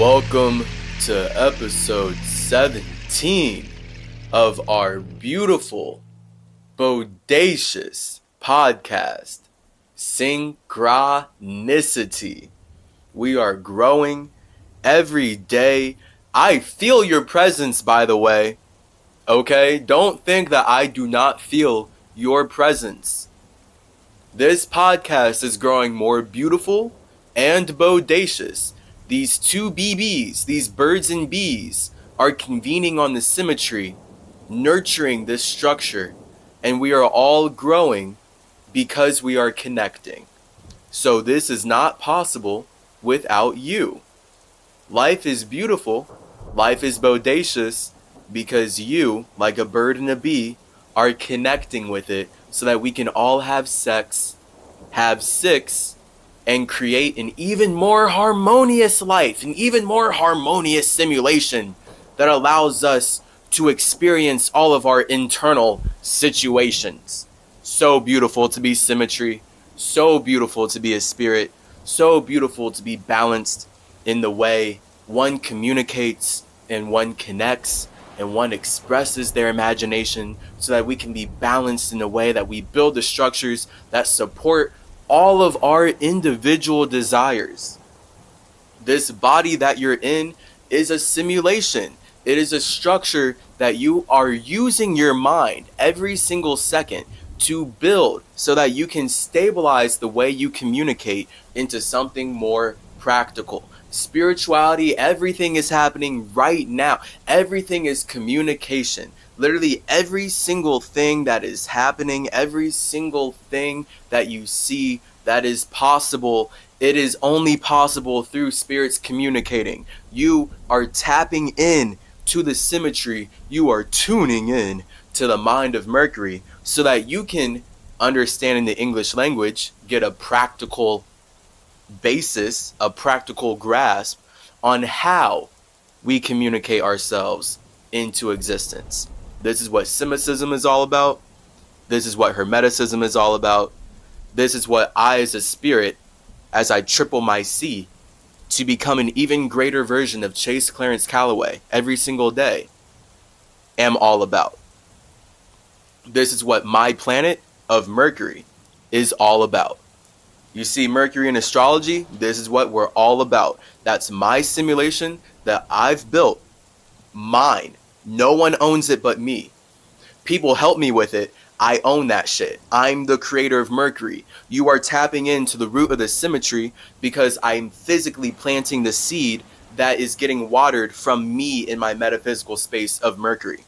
Welcome to episode 17 of our beautiful, bodacious podcast, Cynchranici-Tea. We are growing every day. I feel your presence, by the way. Okay? Don't think that I do not feel your presence. This podcast is growing more beautiful and bodacious. These two BBs, these birds and bees, are convening on the symmetry, nurturing this structure, and we are all growing because we are connecting. So this is not possible without you. Life is beautiful, life is bodacious, because you, like a bird and a bee, are connecting with it so that we can all have sex, have six, and create an even more harmonious life, an even more harmonious simulation that allows us to experience all of our internal situations. So beautiful to be symmetry, so beautiful to be a spirit, so beautiful to be balanced in the way one communicates and one connects and one expresses their imagination, so that we can be balanced in a way that we build the structures that support all of our individual desires. This body that you're in is a simulation. It is a structure that you are using your mind every single second to build so that you can stabilize the way you communicate into something more practical. Spirituality, everything is happening right now. Everything is communication. Literally every single thing that is happening, every single thing that you see that is possible, it is only possible through spirits communicating. You are tapping in to the symmetry. You are tuning in to the mind of Mercury so that you can, understanding the English language, get a practical basis, a practical grasp on how we communicate ourselves into existence. This is what Semitism is all about. This is what Hermeticism is all about. This is what I, as a spirit, as I triple my C, to become an even greater version of Chase Clarence Calloway every single day, am all about. This is what my planet of Mercury is all about. You see Mercury in astrology, this is what we're all about. That's my simulation that I've built. Mine. No one owns it but me. People help me with it. I own that shit. I'm the creator of Mercury. You are tapping into the root of the symmetry because I'm physically planting the seed that is getting watered from me in my metaphysical space of Mercury.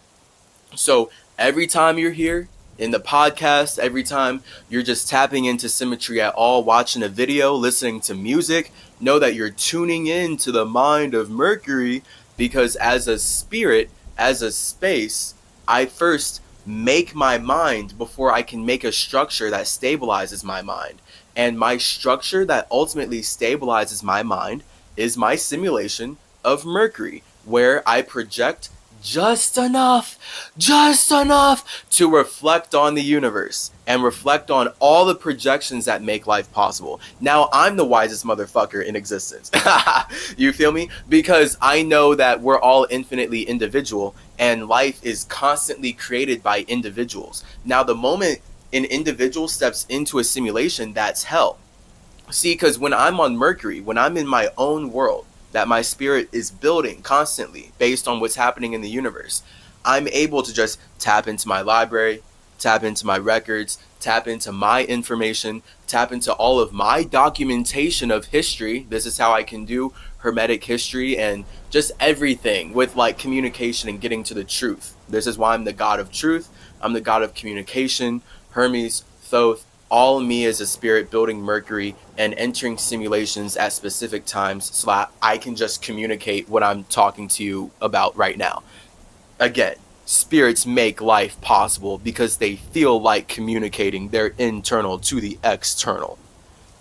So every time you're here in the podcast, every time you're just tapping into symmetry at all, watching a video, listening to music, know that you're tuning in to the mind of Mercury, because as a spirit, as a space, I first make my mind before I can make a structure that stabilizes my mind. And my structure that ultimately stabilizes my mind is my simulation of Mercury, where I project just enough to reflect on the universe and reflect on all the projections that make life possible. Now I'm the wisest motherfucker in existence. You feel me? Because I know that we're all infinitely individual and life is constantly created by individuals. Now the moment an individual steps into a simulation, that's hell. See, because when I'm on Mercury, when I'm in my own world, that my spirit is building constantly based on what's happening in the universe, I'm able to just tap into my library, tap into my records, tap into my information, tap into all of my documentation of history. This is how I can do Hermetic history and just everything with like communication and getting to the truth. This is why I'm the god of truth. I'm the god of communication, Hermes, Thoth, all of me as a spirit building Mercury and entering simulations at specific times so that I can just communicate what I'm talking to you about right now. Again, spirits make life possible because they feel like communicating their internal to the external.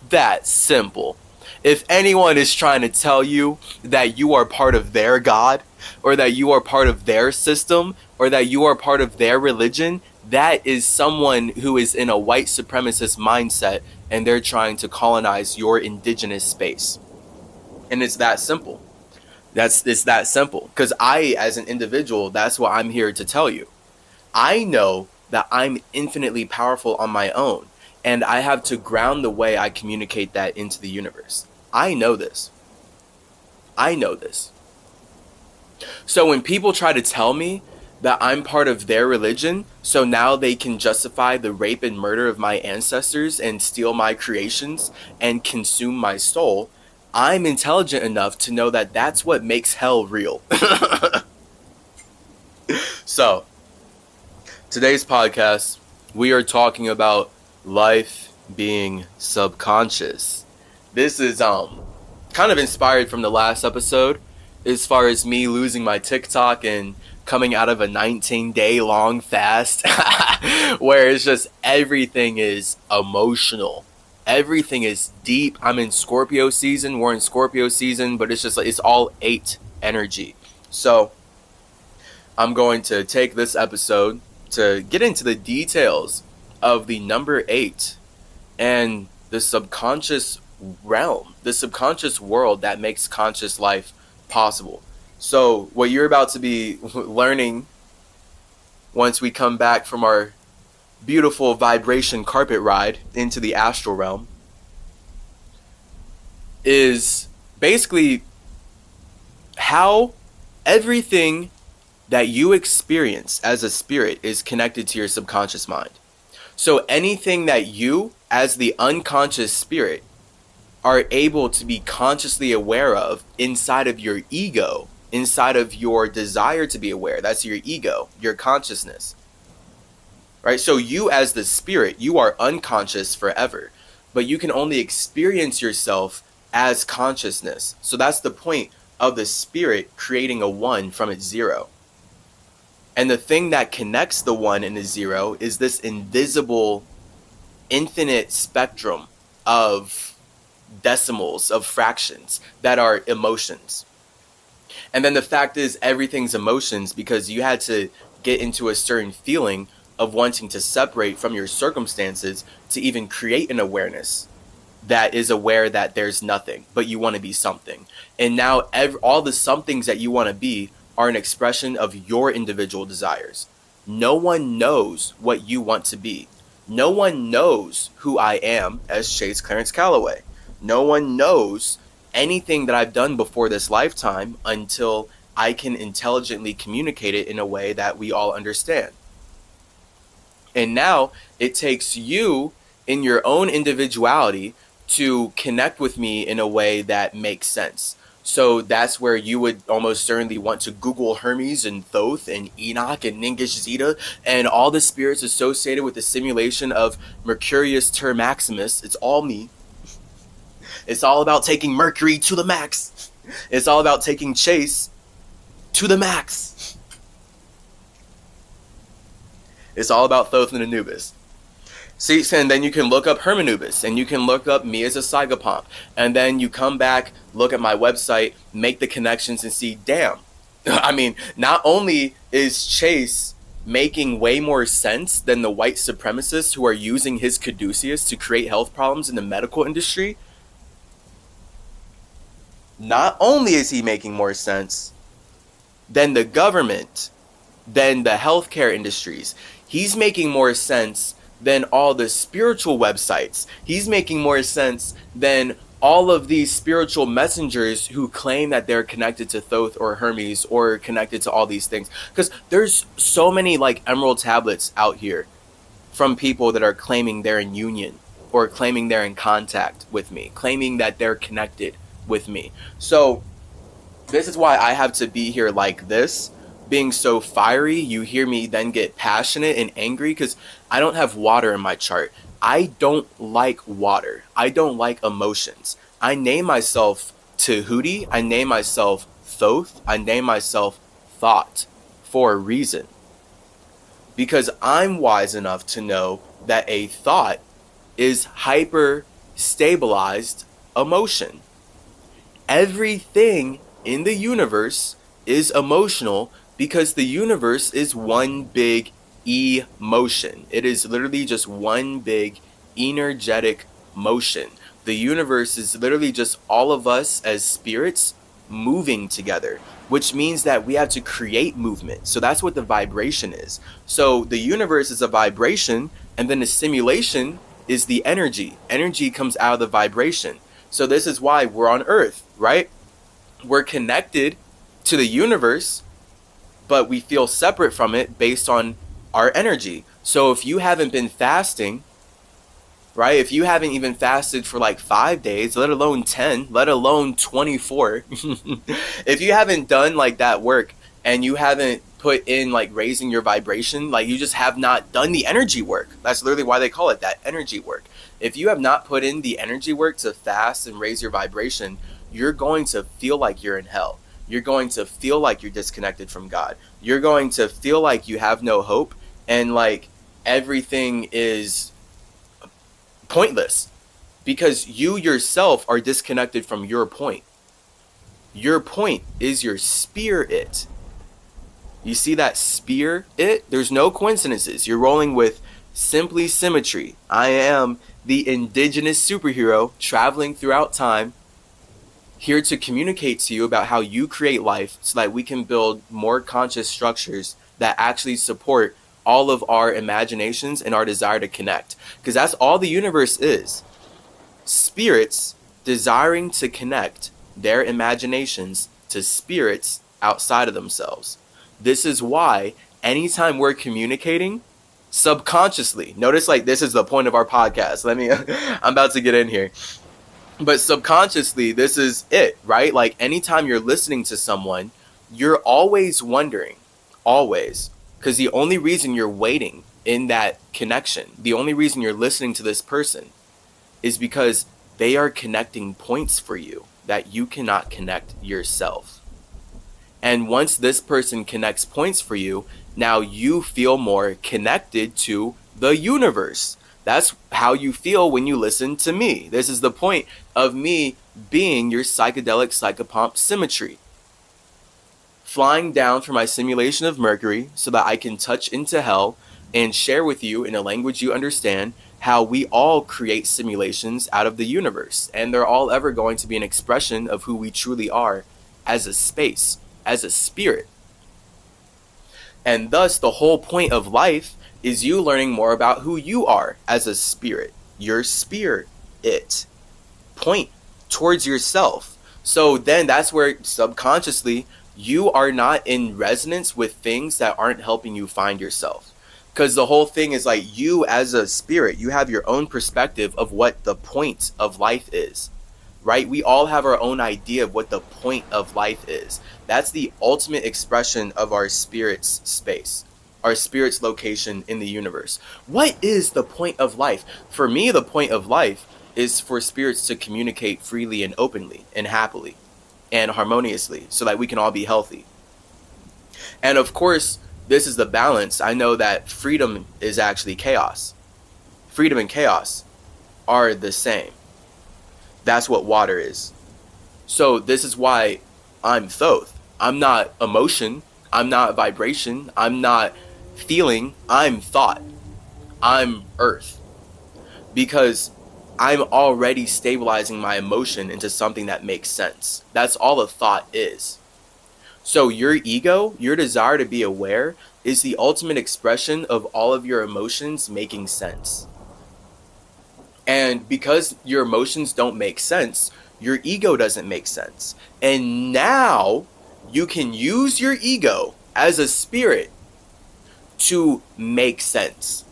That's simple. If anyone is trying to tell you that you are part of their God, or that you are part of their system, or that you are part of their religion, that is someone who is in a white supremacist mindset and they're trying to colonize your indigenous space. And it's that simple. It's that simple. Because I, as an individual, that's what I'm here to tell you. I know that I'm infinitely powerful on my own, and I have to ground the way I communicate that into the universe. I know this. I know this. So when people try to tell me that I'm part of their religion, so now they can justify the rape and murder of my ancestors and steal my creations and consume my soul, I'm intelligent enough to know that that's what makes hell real. So, today's podcast, we are talking about life being subconscious. This is kind of inspired from the last episode, as far as me losing my TikTok and coming out of a 19-day long fast where it's just everything is emotional. Everything is deep. I'm in Scorpio season. We're in Scorpio season, but it's just like it's all 8 energy. So I'm going to take this episode to get into the details of the number 8 and the subconscious realm, the subconscious world that makes conscious life possible. So what you're about to be learning once we come back from our beautiful vibration carpet ride into the astral realm is basically how everything that you experience as a spirit is connected to your subconscious mind. So anything that you, as the unconscious spirit, are able to be consciously aware of inside of your ego, inside of your desire to be aware, that's your ego, your consciousness. Right? So you as the spirit, you are unconscious forever, but you can only experience yourself as consciousness. So that's the point of the spirit creating a 1 from its 0. And the thing that connects the 1 and the 0 is this invisible, infinite spectrum of decimals, of fractions that are emotions. And then the fact is everything's emotions because you had to get into a certain feeling of wanting to separate from your circumstances to even create an awareness that is aware that there's nothing, but you want to be something. And now all the somethings that you want to be are an expression of your individual desires. No one knows what you want to be. No one knows who I am as Chase Clarence Calloway. No one knows anything that I've done before this lifetime until I can intelligently communicate it in a way that we all understand. And now it takes you in your own individuality to connect with me in a way that makes sense. So that's where you would almost certainly want to Google Hermes and Thoth and Enoch and Ningish Zeta and all the spirits associated with the simulation of Mercurius Ter Maximus. It's all me. It's all about taking Mercury to the max. It's all about taking Chase to the max. It's all about Thoth and Anubis. See, and then you can look up Hermanubis, and you can look up me as a psychopomp. And then you come back, look at my website, make the connections, and see, damn. I mean, not only is Chase making way more sense than the white supremacists who are using his caduceus to create health problems in the medical industry, not only is he making more sense than the government, than the healthcare industries, he's making more sense than all the spiritual websites. He's making more sense than all of these spiritual messengers who claim that they're connected to Thoth or Hermes or connected to all these things. Because there's so many like emerald tablets out here from people that are claiming they're in union or claiming they're in contact with me, claiming that they're connected with me. So this is why I have to be here like this, being so fiery. You hear me then get passionate and angry because I don't have water in my chart. I don't like water. I don't like emotions. I name myself Tahuti. I name myself Thoth. I name myself Thought for a reason. Because I'm wise enough to know that a thought is hyper stabilized emotion. Everything in the universe is emotional because the universe is one big emotion. It is literally just one big energetic motion. The universe is literally just all of us as spirits moving together, which means that we have to create movement. So that's what the vibration is. So the universe is a vibration, and then the simulation is the energy. Energy comes out of the vibration. So this is why we're on Earth, right? We're connected to the universe, but we feel separate from it based on our energy. So if you haven't been fasting, right? If you haven't even fasted for like 5 days, let alone 10, let alone 24, if you haven't done like that work and you haven't put in like raising your vibration, like you just have not done the energy work. That's literally why they call it that, energy work. If you have not put in the energy work to fast and raise your vibration, you're going to feel like you're in hell. You're going to feel like you're disconnected from God. You're going to feel like you have no hope and like everything is pointless because you yourself are disconnected from your point. Your point is your spirit. You see that spirit? There's no coincidences. You're rolling with simply symmetry. I am the indigenous superhero traveling throughout time, here to communicate to you about how you create life so that we can build more conscious structures that actually support all of our imaginations and our desire to connect. Because that's all the universe is. Spirits desiring to connect their imaginations to spirits outside of themselves. This is why anytime we're communicating subconsciously, notice like this is the point of our podcast. I'm about to get in here. But subconsciously, this is it, right? Like anytime you're listening to someone, you're always wondering, always, because the only reason you're waiting in that connection, the only reason you're listening to this person is because they are connecting points for you that you cannot connect yourself. And once this person connects points for you, now you feel more connected to the universe. That's how you feel when you listen to me. This is the point of me being your psychedelic psychopomp symmetry. Flying down for my simulation of Mercury so that I can touch into hell and share with you in a language you understand how we all create simulations out of the universe. And they're all ever going to be an expression of who we truly are as a space, as a spirit. And thus the whole point of life is you learning more about who you are as a spirit. Your spirit. Point towards yourself. So then that's where subconsciously you are not in resonance with things that aren't helping you find yourself. Because the whole thing is like you as a spirit, you have your own perspective of what the point of life is. Right? We all have our own idea of what the point of life is. That's the ultimate expression of our spirit's space. Our spirit's location in the universe. What is the point of life? For me, the point of life is for spirits to communicate freely and openly and happily and harmoniously so that we can all be healthy. And of course, this is the balance. I know that freedom is actually chaos. Freedom and chaos are the same. That's what water is. So this is why I'm Thoth. I'm not emotion. I'm not vibration. I'm not feeling. I'm thought. I'm earth. Because I'm already stabilizing my emotion into something that makes sense. That's all a thought is. So your ego, your desire to be aware, is the ultimate expression of all of your emotions making sense. And because your emotions don't make sense, your ego doesn't make sense. And now you can use your ego as a spirit to make sense.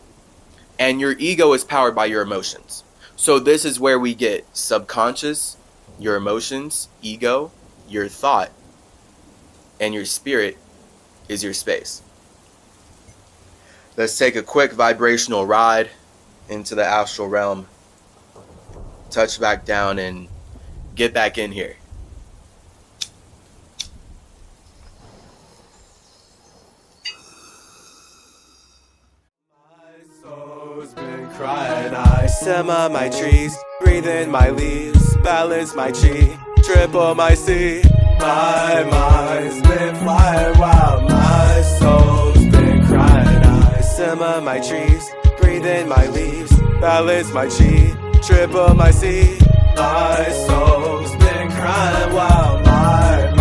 And your ego is powered by your emotions. So this is where we get subconscious, your emotions, ego, your thought, and your spirit is your space. Let's take a quick vibrational ride into the astral realm. Touch back down and get back in here. My soul's been crying. I simmer my trees, breathe in my leaves, balance my chi, triple my C. My mind's been flying wild. My soul's been crying. I simmer my trees, breathe in my leaves, balance my chi, triple my C. My soul's been crying while my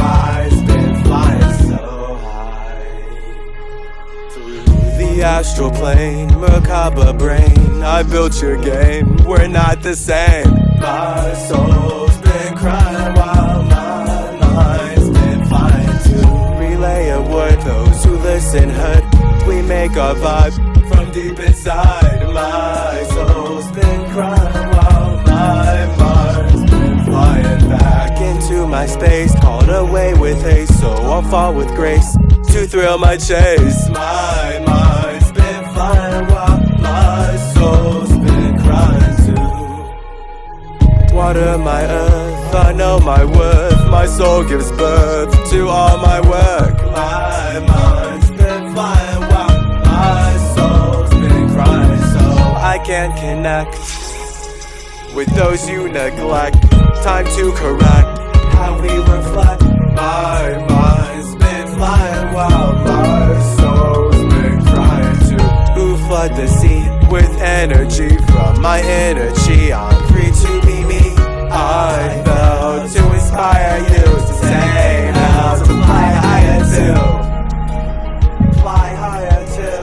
the astral plane, Merkaba brain. I built your game, we're not the same. My soul's been crying while my mind's been flying to relay a word. Those who listen heard, we make our vibe from deep inside. My soul's been crying while my mind's been flying back into my space, called away with haste, so I'll fall with grace to thrill my chase. My mind's been flying while my soul's been crying too. Water my earth, I know my worth. My soul gives birth to all my work. My mind's been flying while my soul's been crying, so I can't connect with those you neglect. Time to correct how we reflect. My mind's been flying while my soul's been crying too. Who flood the sea with energy from my energy? I'm free to be me. I felt to inspire you to say how to fly higher too. Fly higher too.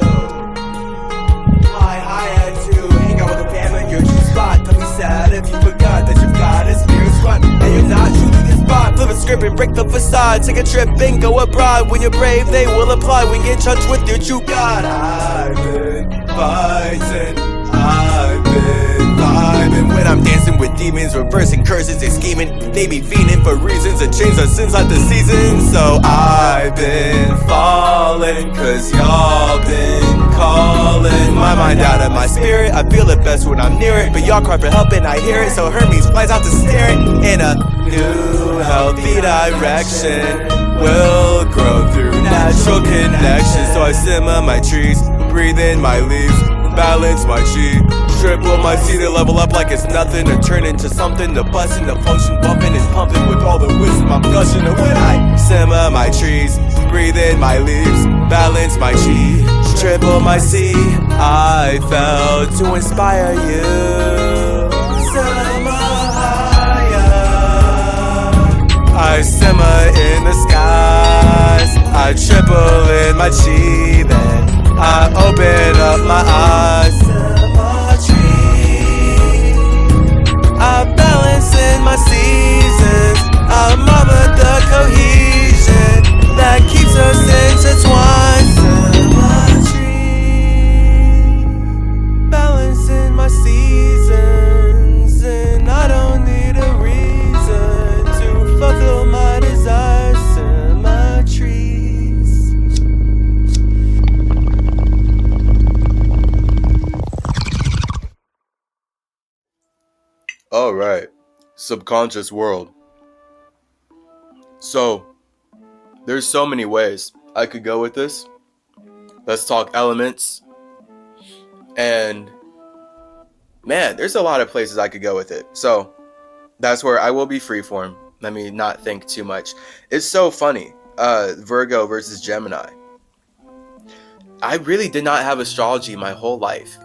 Fly higher too. Hang out with the fam in your true spot. Don't be sad if you forgot that you've got a spirit squad and you're not true to this spot. Flip a script and break the facade. Take a trip and go abroad. When you're brave, they will apply. When you get in touch with your true God. I've been fighting. I've been vibing. When I'm dancing with demons, reversing curses, they scheming. They be fiending for reasons to change the sins like the seasons. So I've been falling, cause y'all been calling my mind out of my spirit. I feel it best when I'm near it, but y'all cry for help and I hear it. So Hermes flies out to stare it in a new healthy direction. Will grow through natural connection. So I simmer my trees, breathe in my leaves, balance my chi, triple my C to level up like it's nothing, to turn into something, to bust into function, bumping and pumping with all the wisdom I'm gushing. And when I simmer my trees, breathe in my leaves, balance my chi, triple my C, I felt to inspire you. Simmer higher, I simmer in the skies, I triple in my chi, then I open up my eyes. Symmetry, I balance in my seasons. I mother the cohesion that keeps us intertwined. Symmetry, balance in my seasons, and I don't need a reason to fulfill my desires. Symmetries. All right, subconscious world. So, there's so many ways I could go with this. Let's talk elements. And, man, there's a lot of places I could go with it. So, that's where I will be freeform. Let me not think too much. It's so funny. Virgo versus Gemini. I really did not have astrology my whole life.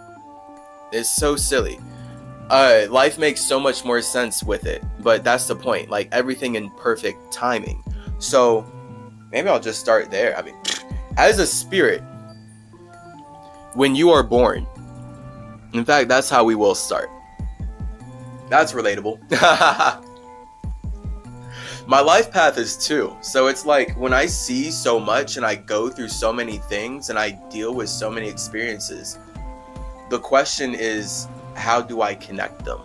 It's so silly. Life makes so much more sense with it, but that's the point, like everything in perfect timing. So maybe I'll just start there. I mean, as a spirit, when you are born, in fact, that's how we will start. That's relatable. My life path is 2, so it's like when I see so much and I go through so many things and I deal with so many experiences, the question is, how do I connect them?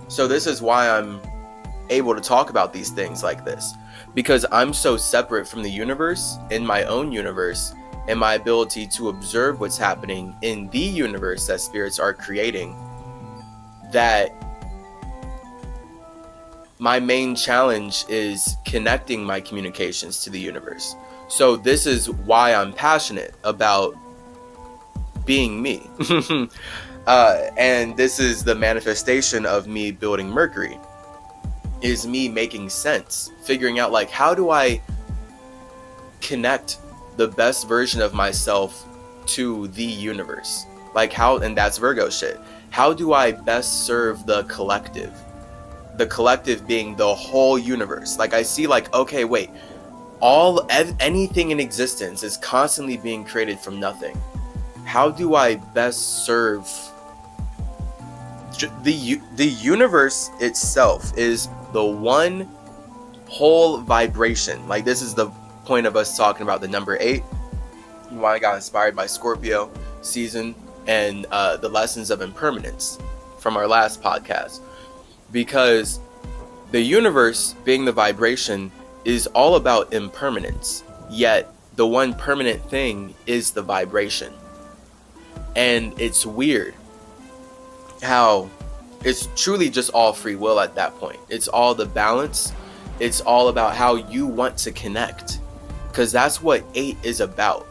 So this is why I'm able to talk about these things like this, because I'm so separate from the universe, in my own universe, and my ability to observe what's happening in the universe that spirits are creating, that my main challenge is connecting my communications to the universe. So this is why I'm passionate about being me. And this is the manifestation of me building Mercury, is me making sense, figuring out like, how do I connect the best version of myself to the universe? Like how, and that's Virgo shit. How do I best serve the collective? The collective being the whole universe. Like I see like, okay, wait, Anything in existence is constantly being created from nothing. How do I best serve the universe itself? Is the one whole vibration. Like, this is the point of us talking about the number 8, why I got inspired by Scorpio season and the lessons of impermanence from our last podcast, because the universe being the vibration is all about impermanence, yet the one permanent thing is the vibration. And it's weird how it's truly just all free will at that point. It's all the balance. It's all about how you want to connect, because that's what 8 is about.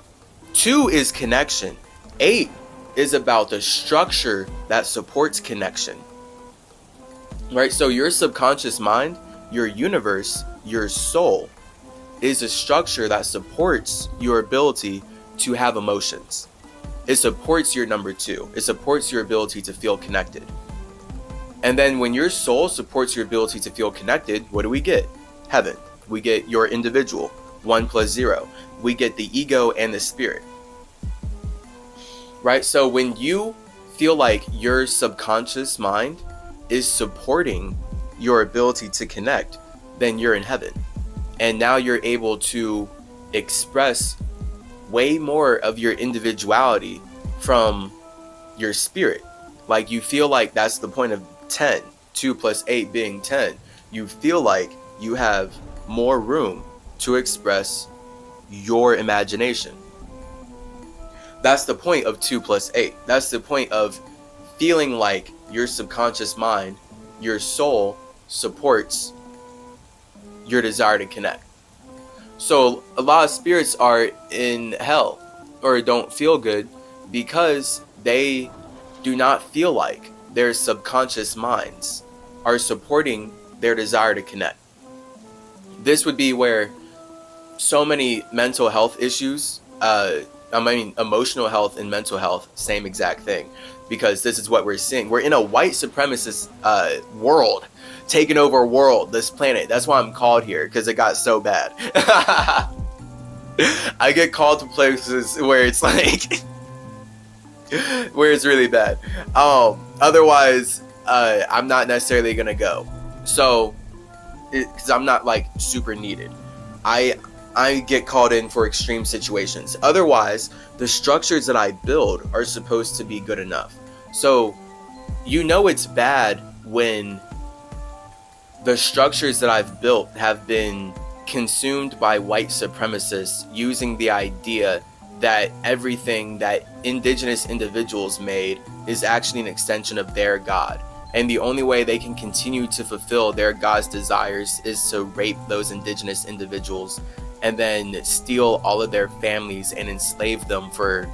2 is connection. 8 is about the structure that supports connection. Right? So your subconscious mind, your universe, your soul is a structure that supports your ability to have emotions. It supports your number 2. It supports your ability to feel connected. And then when your soul supports your ability to feel connected, what do we get? Heaven. We get your individual, 1 plus 0. We get the ego and the spirit. Right? So when you feel like your subconscious mind is supporting your ability to connect, then you're in heaven. And now you're able to express way more of your individuality from your spirit. Like, you feel like that's the point of 10, 2 plus 8 being 10. You feel like you have more room to express your imagination. That's the point of 2 plus 8. That's the point of feeling like your subconscious mind, your soul, supports your desire to connect. So a lot of spirits are in hell or don't feel good because they do not feel like their subconscious minds are supporting their desire to connect. This would be where so many mental health issues, emotional health and mental health, same exact thing, because this is what we're seeing. We're in a white supremacist world, taking over this planet. That's why I'm called here, because it got so bad. I get called to places where it's like, where it's really bad. Otherwise, I'm not necessarily gonna go. So, because I'm not like super needed. I get called in for extreme situations. Otherwise, the structures that I build are supposed to be good enough. So, it's bad when the structures that I've built have been consumed by white supremacists using the idea that everything that indigenous individuals made is actually an extension of their God. And the only way they can continue to fulfill their God's desires is to rape those indigenous individuals and then steal all of their families and enslave them for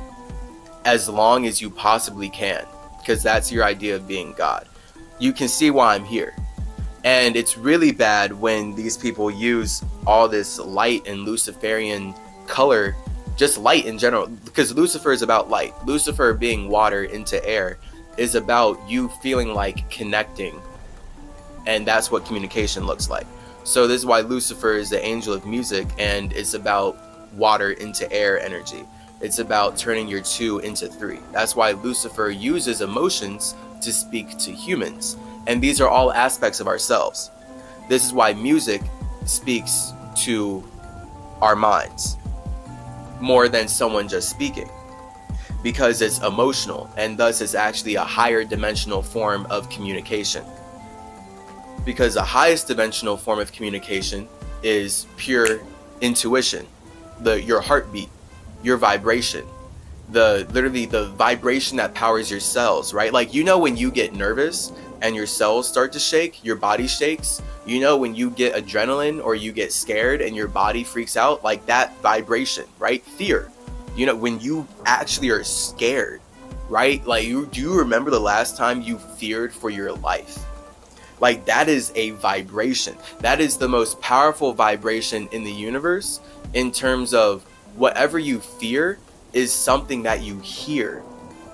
as long as you possibly can, because that's your idea of being God. You can see why I'm here. And it's really bad when these people use all this light and Luciferian color, just light in general, because Lucifer is about light. Lucifer being water into air is about you feeling like connecting. And that's what communication looks like. So this is why Lucifer is the angel of music, and it's about water into air energy. It's about turning your 2 into 3. That's why Lucifer uses emotions to speak to humans. And these are all aspects of ourselves. This is why music speaks to our minds more than someone just speaking, because it's emotional, and thus it's actually a higher dimensional form of communication. Because the highest dimensional form of communication is pure intuition, your heartbeat, your vibration, literally the vibration that powers your cells, right? Like, when you get nervous and your cells start to shake, your body shakes. When you get adrenaline or you get scared and your body freaks out, like that vibration, right? Fear. When you actually are scared, right? Like, do you remember the last time you feared for your life? Like, that is a vibration. That is the most powerful vibration in the universe, in terms of whatever you fear is something that you hear.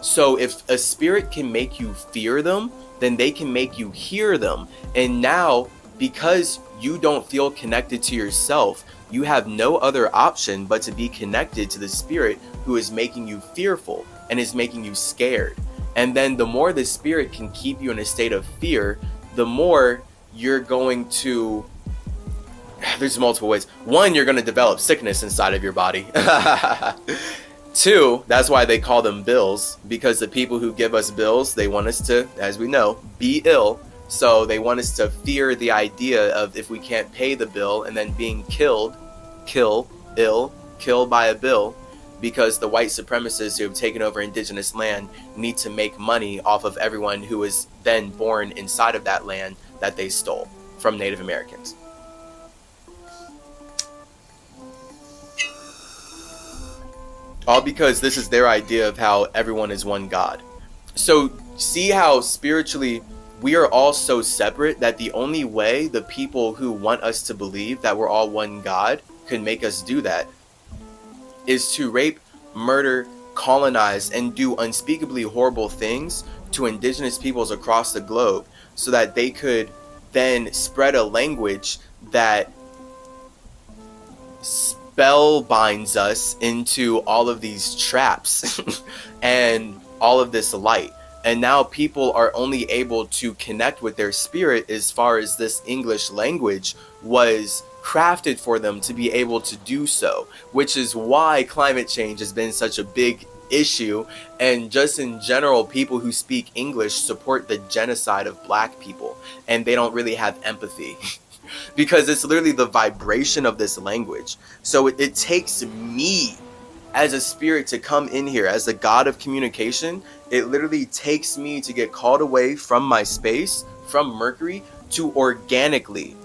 So if a spirit can make you fear them, then they can make you hear them. And now Because you don't feel connected to yourself, you have no other option but to be connected to the spirit who is making you fearful and is making you scared. And then the more the spirit can keep you in a state of fear, the more you're going to, there's multiple ways. One, you're going to develop sickness inside of your body. Two, that's why they call them bills, because the people who give us bills, they want us to, as we know, be ill. So they want us to fear the idea of if we can't pay the bill and then being killed by a bill, because the white supremacists who have taken over indigenous land need to make money off of everyone who was then born inside of that land that they stole from Native Americans. All because this is their idea of how everyone is one God. So see how spiritually we are all so separate that the only way the people who want us to believe that we're all one God can make us do that is to rape, murder, colonize, and do unspeakably horrible things to indigenous peoples across the globe so that they could then spread a language that spellbinds us into all of these traps and all of this light. And now people are only able to connect with their spirit as far as this English language was crafted for them to be able to do so, which is why climate change has been such a big issue. And just in general, people who speak English support the genocide of black people, and they don't really have empathy. Because it's literally the vibration of this language. So it takes me as a spirit to come in here as the God of communication. It literally takes me to get called away from my space, from Mercury, to organically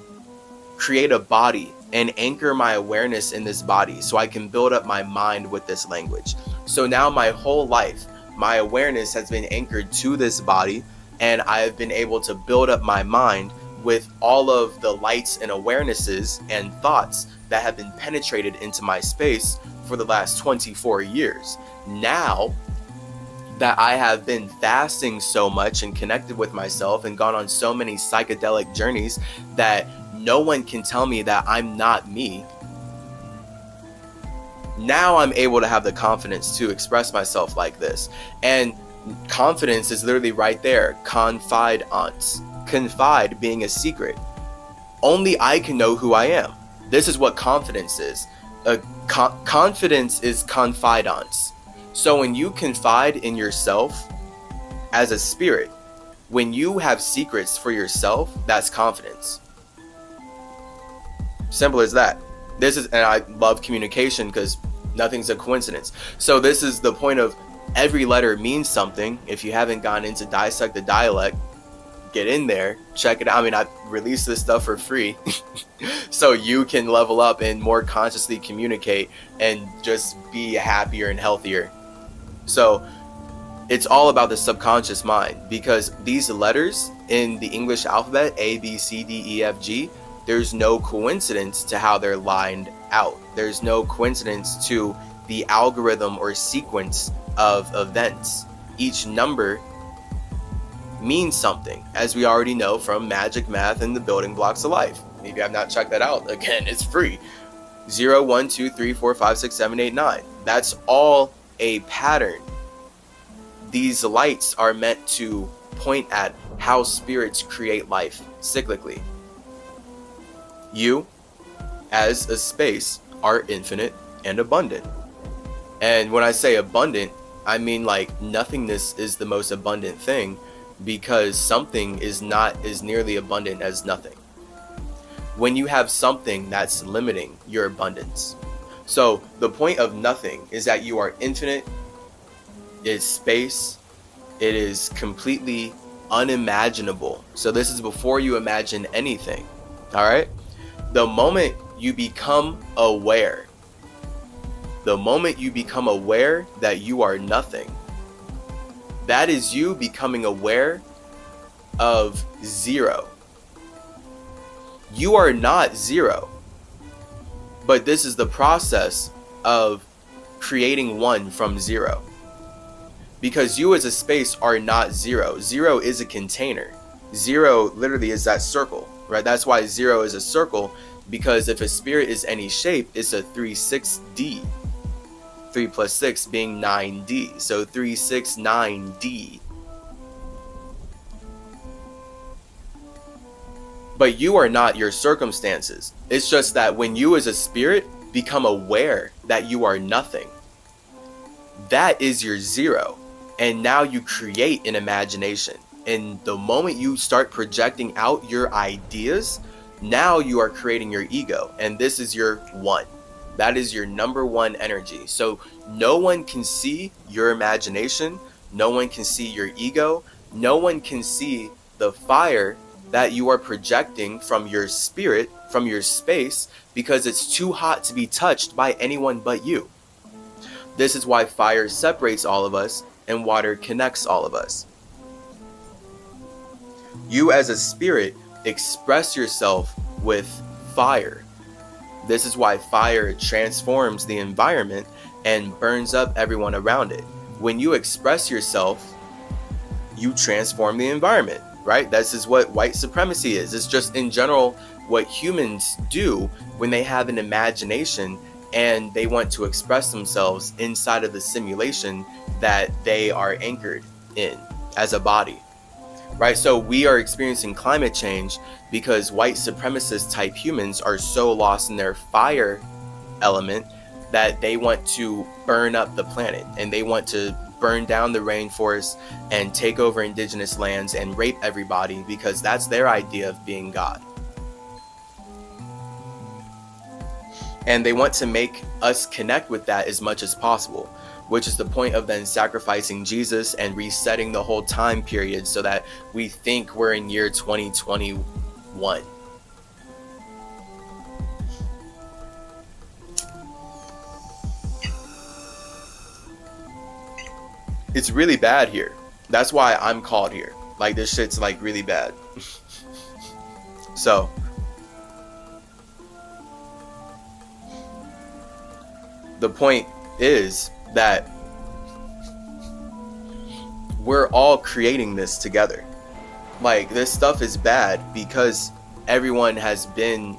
create a body and anchor my awareness in this body so I can build up my mind with this language. So now my whole life, my awareness has been anchored to this body, and I have been able to build up my mind with all of the lights and awarenesses and thoughts that have been penetrated into my space for the last 24 years. Now that I have been fasting so much and connected with myself and gone on so many psychedelic journeys that no one can tell me that I'm not me, now I'm able to have the confidence to express myself like this. And confidence is literally right there. Confidence. Confide being a secret. Only I can know who I am. This is what confidence is. Confidence is confidence. So when you confide in yourself as a spirit, when you have secrets for yourself, that's confidence. Simple as that. This is, and I love communication because nothing's a coincidence. So this is the point of every letter means something. If you haven't gone into Dissect the Dialect, get in there, check it out. I mean, I release this stuff for free so you can level up and more consciously communicate and just be happier and healthier. So it's all about the subconscious mind, because these letters in the English alphabet, A, B, C, D, E, F, G, there's no coincidence to how they're lined out. There's no coincidence to the algorithm or sequence of events. Each number means something, as we already know from magic math and the building blocks of life. If you have not checked that out, again, it's free. 0, 1, 2, 3, 4, 5, 6, 7, 8, 9. That's all a pattern. These lights are meant to point at how spirits create life cyclically. You, as a space, are infinite and abundant. And when I say abundant, I mean like nothingness is the most abundant thing, because something is not as nearly abundant as nothing. When you have something that's limiting your abundance. So the point of nothing is that you are infinite, it's space, it is completely unimaginable. So this is before you imagine anything, all right? The moment you become aware that you are nothing, that is you becoming aware of zero. You are not zero, but this is the process of creating one from zero. Because you as a space are not zero. Zero is a container. Zero literally is that circle. right? That's why 0 is a circle, because if a spirit is any shape, it's a 3-6-D. 3 plus 6 being 9D. So 3-6-9D. But you are not your circumstances. It's just that when you as a spirit become aware that you are nothing, that is your 0. And now you create an imagination. And the moment you start projecting out your ideas, now you are creating your ego. And this is your 1. That is your number 1 energy. So no one can see your imagination. No one can see your ego. No one can see the fire that you are projecting from your spirit, from your space, because it's too hot to be touched by anyone but you. This is why fire separates all of us and water connects all of us. You as a spirit express yourself with fire. This is why fire transforms the environment and burns up everyone around it. When you express yourself, you transform the environment, right? This is what white supremacy is. It's just in general what humans do when they have an imagination and they want to express themselves inside of the simulation that they are anchored in as a body, right? So we are experiencing climate change because white supremacist type humans are so lost in their fire element that they want to burn up the planet, and they want to burn down the rainforest and take over indigenous lands and rape everybody, because that's their idea of being God. And they want to make us connect with that as much as possible, which is the point of then sacrificing Jesus and resetting the whole time period so that we think we're in year 2021. It's really bad here. That's why I'm called here. Like, this shit's like really bad. So the point is that we're all creating this together. Like, this stuff is bad because everyone has been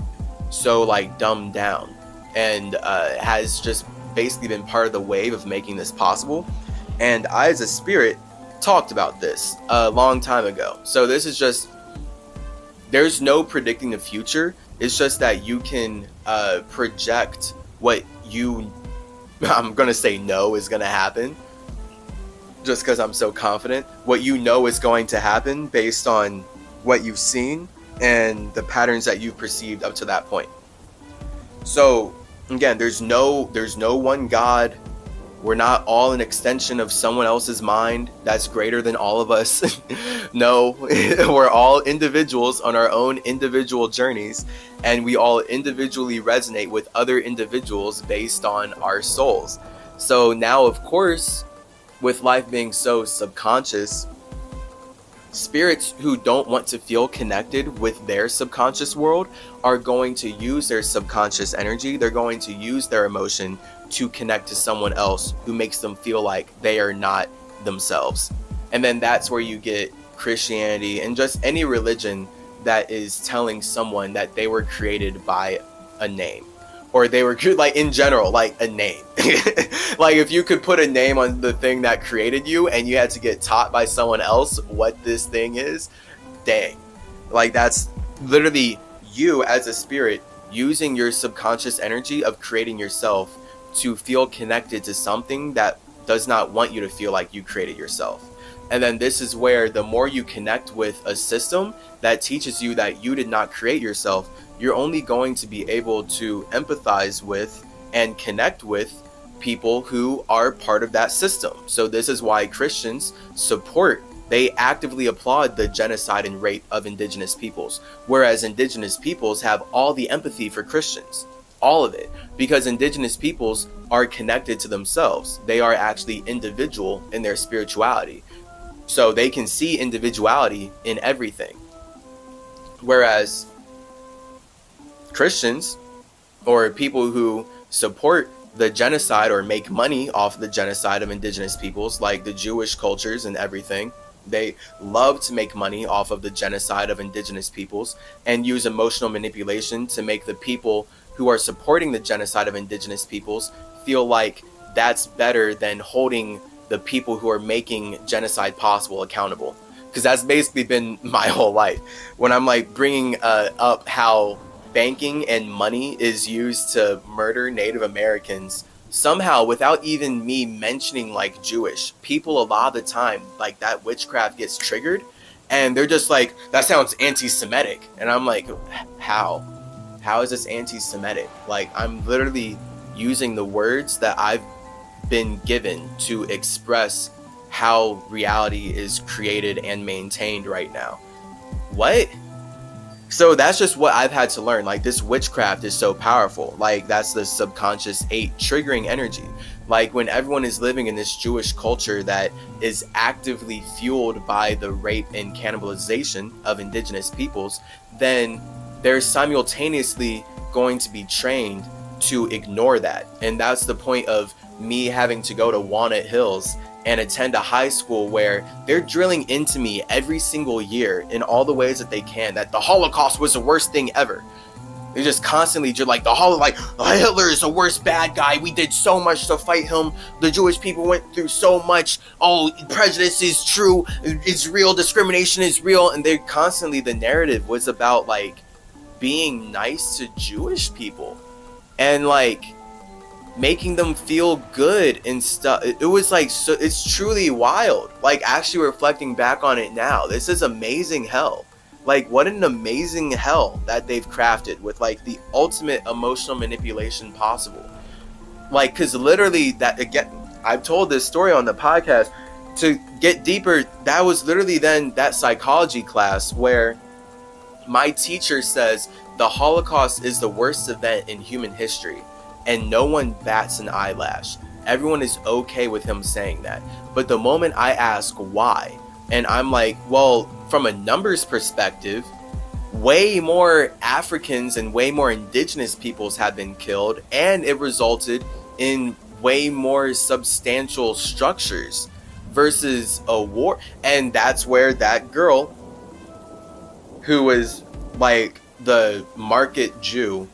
so like dumbed down and has just basically been part of the wave of making this possible. And I, as a spirit, talked about this a long time ago. So this is just, there's no predicting the future. It's just that you can project what you, I'm going to say no is going to happen, just because I'm so confident. What you know is going to happen based on what you've seen and the patterns that you've perceived up to that point. So again, there's no one God. We're not all an extension of someone else's mind that's greater than all of us. No, we're all individuals on our own individual journeys, and we all individually resonate with other individuals based on our souls. So now, of course, with life being so subconscious, spirits who don't want to feel connected with their subconscious world are going to use their subconscious energy. They're going to use their emotion to connect to someone else who makes them feel like they are not themselves. And then that's where you get Christianity and just any religion that is telling someone that they were created by a name, or they were, like, in general, like a name. Like, if you could put a name on the thing that created you and you had to get taught by someone else what this thing is, dang. Like, that's literally you as a spirit using your subconscious energy of creating yourself to feel connected to something that does not want you to feel like you created yourself. And then this is where the more you connect with a system that teaches you that you did not create yourself, you're only going to be able to empathize with and connect with people who are part of that system. So this is why Christians support, they actively applaud the genocide and rape of indigenous peoples, whereas indigenous peoples have all the empathy for Christians. All of it, because indigenous peoples are connected to themselves. They are actually individual in their spirituality. So they can see individuality in everything. Whereas Christians, or people who support the genocide or make money off the genocide of indigenous peoples, like the Jewish cultures and everything, They love to make money off of the genocide of indigenous peoples and use emotional manipulation to make the people who are supporting the genocide of indigenous peoples feel like that's better than holding the people who are making genocide possible accountable. Because that's basically been my whole life. When I'm like bringing up how banking and money is used to murder Native Americans, somehow without even me mentioning like Jewish people, a lot of the time like that witchcraft gets triggered and they're just like, that sounds anti-Semitic. And I'm like, how is this anti-Semitic? Like, I'm literally using the words that I've been given to express how reality is created and maintained right now. What? So that's just what I've had to learn. Like, this witchcraft is so powerful. Like, that's the subconscious 8 triggering energy. Like, when everyone is living in this Jewish culture that is actively fueled by the rape and cannibalization of indigenous peoples, then they're simultaneously going to be trained to ignore that. And that's the point of me having to go to Walnut Hills and attend a high school where they're drilling into me every single year in all the ways that they can that the Holocaust was the worst thing ever. They just constantly like Hitler is the worst bad guy. We did so much to fight him. The Jewish people went through so much. Oh, prejudice is true. It's real. Discrimination is real. And they're constantly, the narrative was about like being nice to Jewish people and like making them feel good and stuff. It was like, so it's truly wild. Like, actually reflecting back on it now, this is amazing hell. Like, what an amazing hell that they've crafted with like the ultimate emotional manipulation possible. Like, because literally that, again, I've told this story on the podcast. To get deeper, that was literally then that psychology class where my teacher says the Holocaust is the worst event in human history. And no one bats an eyelash. Everyone is okay with him saying that. But the moment I ask why, and I'm like, well, from a numbers perspective, way more Africans and way more indigenous peoples have been killed, and it resulted in way more substantial structures versus a war. And that's where that girl, who was like the market Jew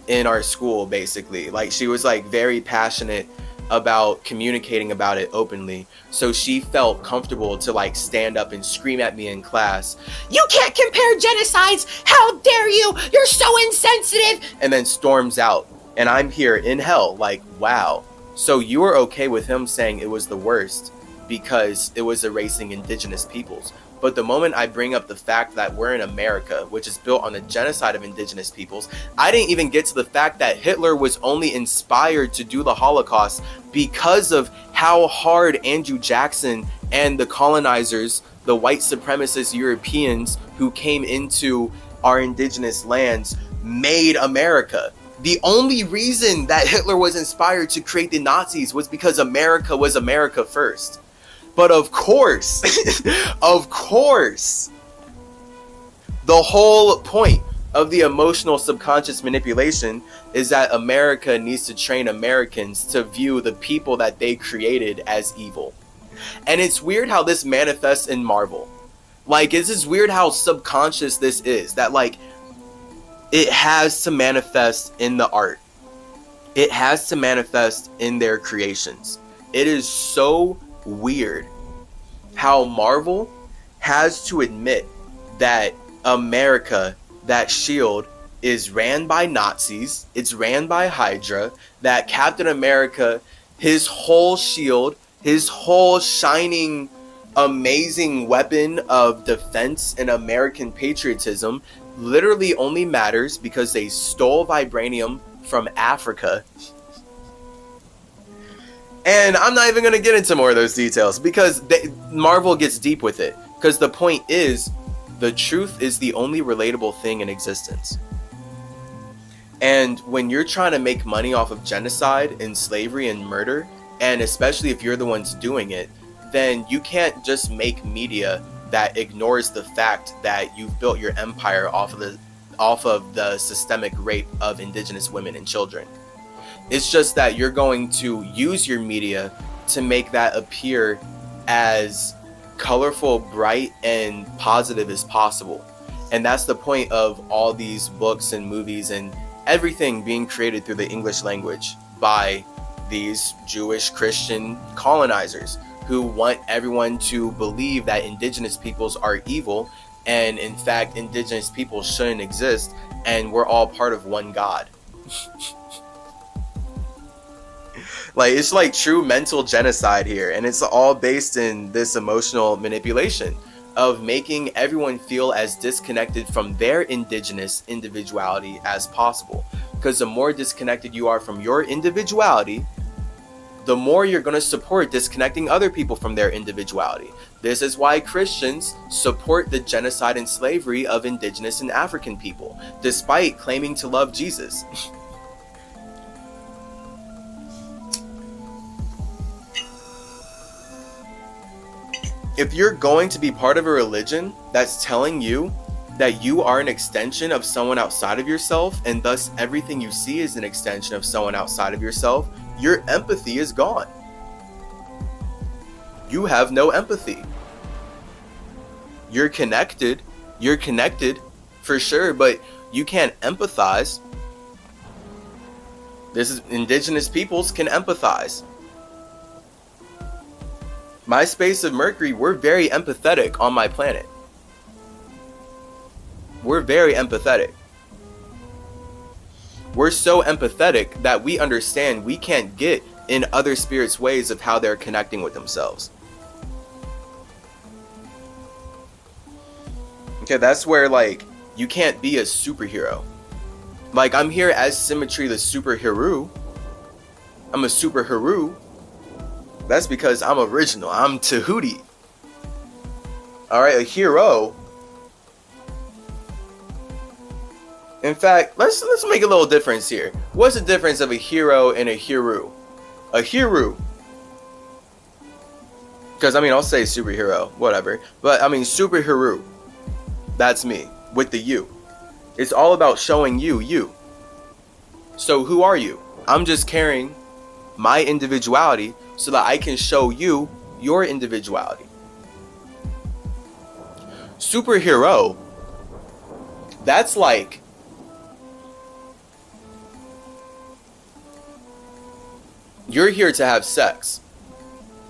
in our school, basically, like, she was like very passionate about communicating about it openly, so she felt comfortable to like stand up and scream at me in class, "You can't compare genocides, how dare you, you're so insensitive," and then storms out. And I'm here in hell like, wow, so you were okay with him saying it was the worst because it was erasing indigenous peoples. But the moment I bring up the fact that we're in America, which is built on the genocide of indigenous peoples, I didn't even get to the fact that Hitler was only inspired to do the Holocaust because of how hard Andrew Jackson and the colonizers, the white supremacist Europeans who came into our indigenous lands, made America. The only reason that Hitler was inspired to create the Nazis was because America was America first. But of course, of course, the whole point of the emotional subconscious manipulation is that America needs to train Americans to view the people that they created as evil. And it's weird how this manifests in Marvel. Like, it's just weird how subconscious this is, that like it has to manifest in the art. It has to manifest in their creations. It is so weird how Marvel has to admit that America, that shield, is ran by Nazis, it's ran by Hydra, that Captain America, his whole shield, his whole shining, amazing weapon of defense and American patriotism literally only matters because they stole vibranium from Africa. And I'm not even going to get into more of those details because Marvel gets deep with it. Because the point is, the truth is the only relatable thing in existence. And when you're trying to make money off of genocide and slavery and murder, and especially if you're the ones doing it, then you can't just make media that ignores the fact that you've built your empire off of the systemic rape of indigenous women and children. It's just that you're going to use your media to make that appear as colorful, bright, and positive as possible. And that's the point of all these books and movies and everything being created through the English language by these Jewish Christian colonizers who want everyone to believe that indigenous peoples are evil, and in fact indigenous people shouldn't exist, and we're all part of one God. Like, it's like true mental genocide here, and it's all based in this emotional manipulation of making everyone feel as disconnected from their indigenous individuality as possible. Because the more disconnected you are from your individuality, the more you're going to support disconnecting other people from their individuality. This is why Christians support the genocide and slavery of indigenous and African people, despite claiming to love Jesus. If you're going to be part of a religion that's telling you that you are an extension of someone outside of yourself, and thus everything you see is an extension of someone outside of yourself, your empathy is gone. You have no empathy. You're connected for sure, but you can't empathize. This is indigenous peoples can empathize. My space of Mercury, we're very empathetic on my planet. We're very empathetic. We're so empathetic that we understand we can't get in other spirits' ways of how they're connecting with themselves. Okay, that's where, like, you can't be a superhero. Like, I'm here as Symmetry the superhero. I'm a superhero. That's because I'm original. I'm Tahuti. Alright, a hero. In fact, let's make a little difference here. What's the difference of a hero and a hero? A hero. Because, I mean, I'll say superhero, whatever. But, I mean, superhero. That's me, with the you. It's all about showing you. So, who are you? I'm just carrying my individuality so that I can show you your individuality. Superhero, that's like you're here to have sex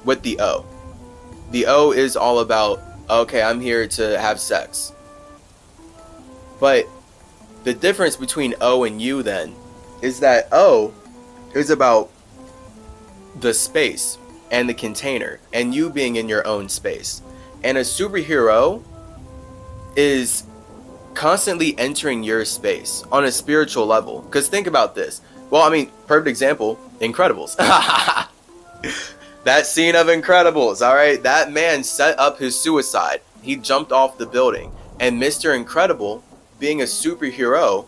with the O. The O is all about, okay, I'm here to have sex. But the difference between O and you then is that O is about the space and the container, and you being in your own space. And a superhero is constantly entering your space on a spiritual level. Because think about this. Well, I mean, perfect example, Incredibles. That scene of Incredibles, alright? That man set up his suicide. He jumped off the building. And Mr. Incredible, being a superhero,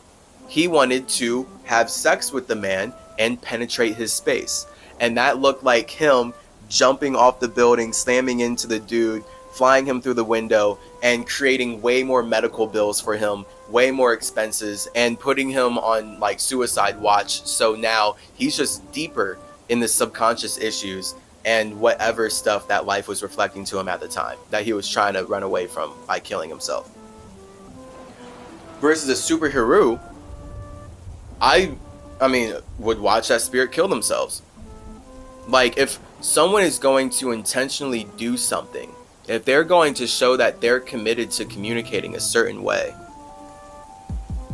he wanted to have sex with the man and penetrate his space. And that looked like him jumping off the building, slamming into the dude, flying him through the window, and creating way more medical bills for him, way more expenses, and putting him on like suicide watch. So now he's just deeper in the subconscious issues and whatever stuff that life was reflecting to him at the time that he was trying to run away from by killing himself. Versus a superhero, I mean, would watch that spirit kill themselves. Like, if someone is going to intentionally do something, if they're going to show that they're committed to communicating a certain way,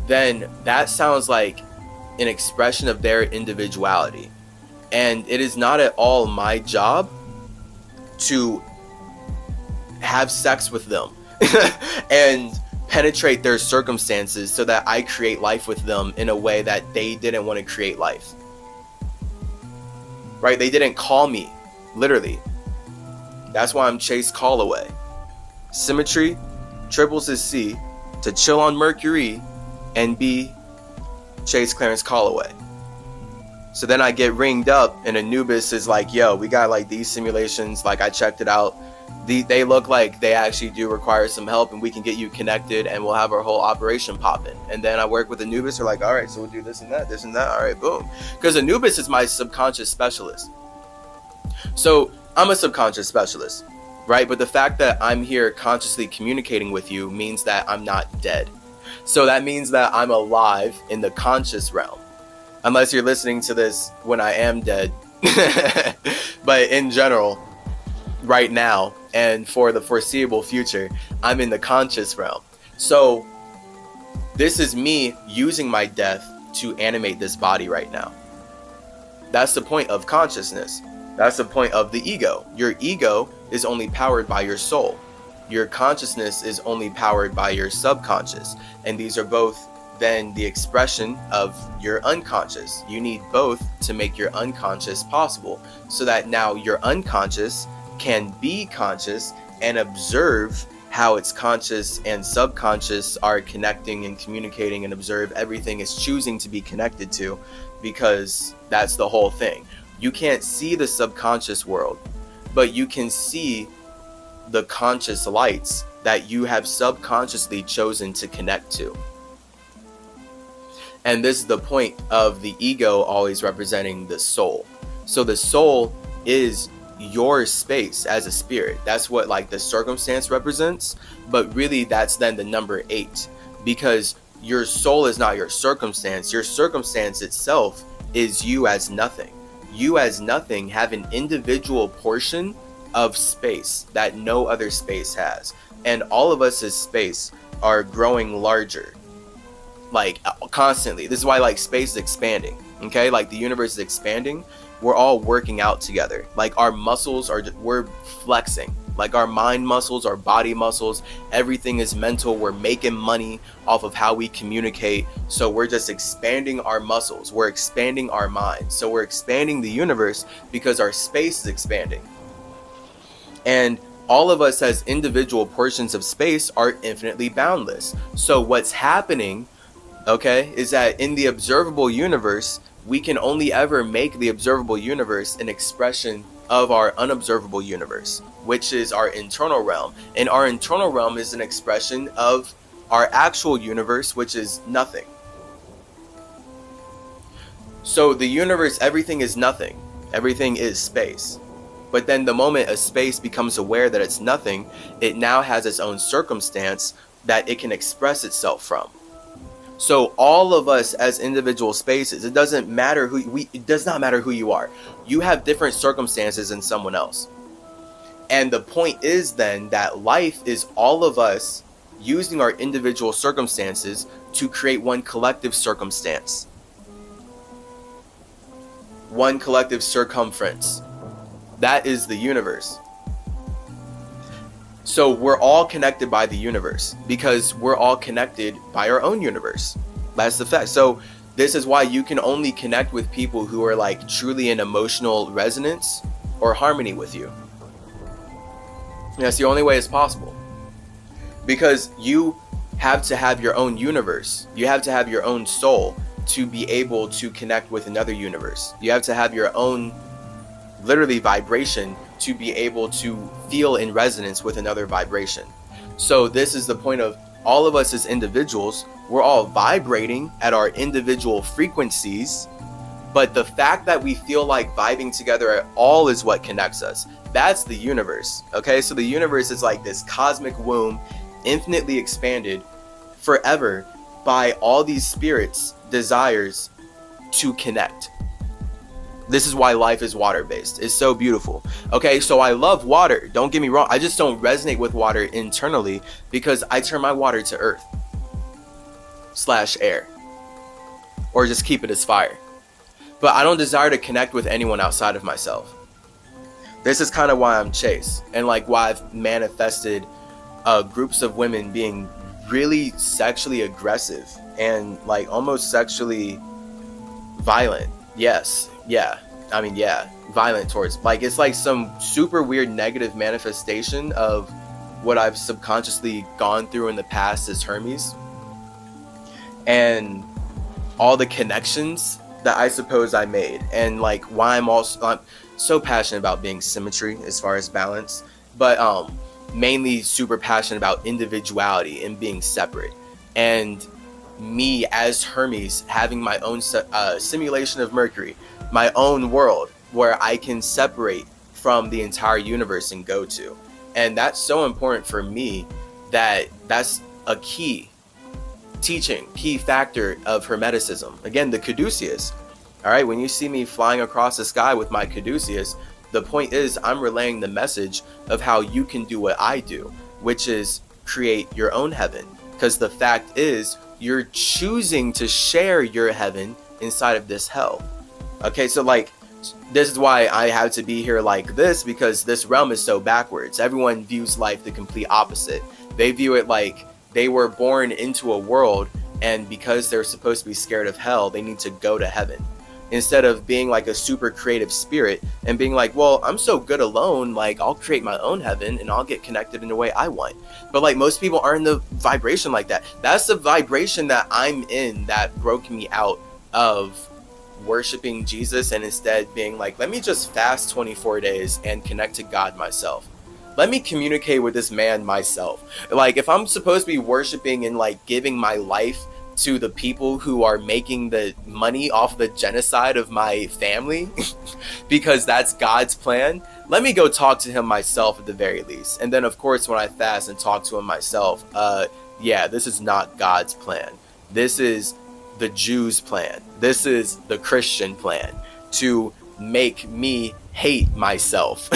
then that sounds like an expression of their individuality. And it is not at all my job to have sex with them and penetrate their circumstances so that I create life with them in a way that they didn't want to create life. Right? They didn't call me, literally. That's why I'm Chase Callaway. Symmetry triples his C to chill on Mercury and be Chase Clarence Callaway. So then I get ringed up and Anubis is like, yo, we got like these simulations, like I checked it out. They look like they actually do require some help and we can get you connected and we'll have our whole operation popping. And then I work with Anubis, they're like, all right, so we'll do this and that, all right, boom. Because Anubis is my subconscious specialist. So I'm a subconscious specialist. right? But the fact that I'm here consciously communicating with you means that I'm not dead. So that means that I'm alive in the conscious realm. Unless you're listening to this when I am dead. But in general, right now and for the foreseeable future, I'm in the conscious realm. So this is me using my death to animate this body right now. That's the point of consciousness. That's the point of the ego. Your ego is only powered by your soul. Your consciousness is only powered by your subconscious. And these are both then the expression of your unconscious. You need both to make your unconscious possible, so that now your unconscious can be conscious and observe how its conscious and subconscious are connecting and communicating, and observe everything is choosing to be connected to, because that's the whole thing. You can't see the subconscious world, but you can see the conscious lights that you have subconsciously chosen to connect to. And this is the point of the ego always representing the soul. So the soul is your space as a spirit. That's what like the circumstance represents. But really that's then the number 8, because your soul is not your circumstance. Your circumstance itself is you as nothing. You as nothing have an individual portion of space that no other space has. And all of us as space are growing larger, like constantly. This is why like space is expanding. Okay, like the universe is expanding. We're all working out together. Like our muscles are, we're flexing. Like our mind muscles, our body muscles, everything is mental. We're making money off of how we communicate. So we're just expanding our muscles. We're expanding our minds. So we're expanding the universe because our space is expanding. And all of us as individual portions of space are infinitely boundless. So what's happening, okay, is that in the observable universe, we can only ever make the observable universe an expression of our unobservable universe, which is our internal realm. And our internal realm is an expression of our actual universe, which is nothing. So the universe, everything is nothing. Everything is space. But then the moment a space becomes aware that it's nothing, it now has its own circumstance that it can express itself from. So all of us as individual spaces, it does not matter who you are. You have different circumstances than someone else. And the point is then that life is all of us using our individual circumstances to create one collective circumstance. One collective circumference. That is the universe. So we're all connected by the universe because we're all connected by our own universe. That's the fact. So this is why you can only connect with people who are like truly in emotional resonance or harmony with you. That's the only way it's possible. Because you have to have your own universe. You have to have your own soul to be able to connect with another universe. You have to have your own literally vibration to be able to feel in resonance with another vibration. So this is the point of all of us as individuals. We're all vibrating at our individual frequencies, but the fact that we feel like vibing together at all is what connects us. That's the universe. Okay, so the universe is like this cosmic womb, infinitely expanded forever by all these spirits' desires to connect. This is why life is water-based. It's so beautiful. Okay, so I love water. Don't get me wrong. I just don't resonate with water internally because I turn my water to earth/air. Or just keep it as fire. But I don't desire to connect with anyone outside of myself. This is kind of why I'm Chase. And like why I've manifested groups of women being really sexually aggressive and like almost sexually violent. Yes. Yeah. I mean, yeah. Violent towards, like, it's like some super weird negative manifestation of what I've subconsciously gone through in the past as Hermes. And all the connections that I suppose I made. And like why I'm so passionate about being symmetry as far as balance. But mainly super passionate about individuality and being separate. And me as Hermes having my own simulation of Mercury, my own world where I can separate from the entire universe and go to. And that's so important for me that that's a key teaching, key factor of Hermeticism. Again, the caduceus. All right, when you see me flying across the sky with my caduceus, the point is I'm relaying the message of how you can do what I do, which is create your own heaven. Because the fact is, you're choosing to share your heaven inside of this hell. Okay, so like, this is why I have to be here like this, because this realm is so backwards. Everyone views life the complete opposite. They view it like they were born into a world, and because they're supposed to be scared of hell, they need to go to heaven. Instead of being like a super creative spirit and being like, well, I'm so good alone, like I'll create my own heaven and I'll get connected in the way I want. But like most people aren't in the vibration like that. That's the vibration that I'm in that broke me out of worshiping Jesus and instead being like, let me just fast 24 days and connect to God myself. Let me communicate with this man myself. Like if I'm supposed to be worshiping and like giving my life to the people who are making the money off the genocide of my family because that's God's plan, let me go talk to him myself at the very least. And then of course when I fast and talk to him myself, yeah, this is not God's plan. This is the Jews' plan. This is the Christian plan to make me hate myself.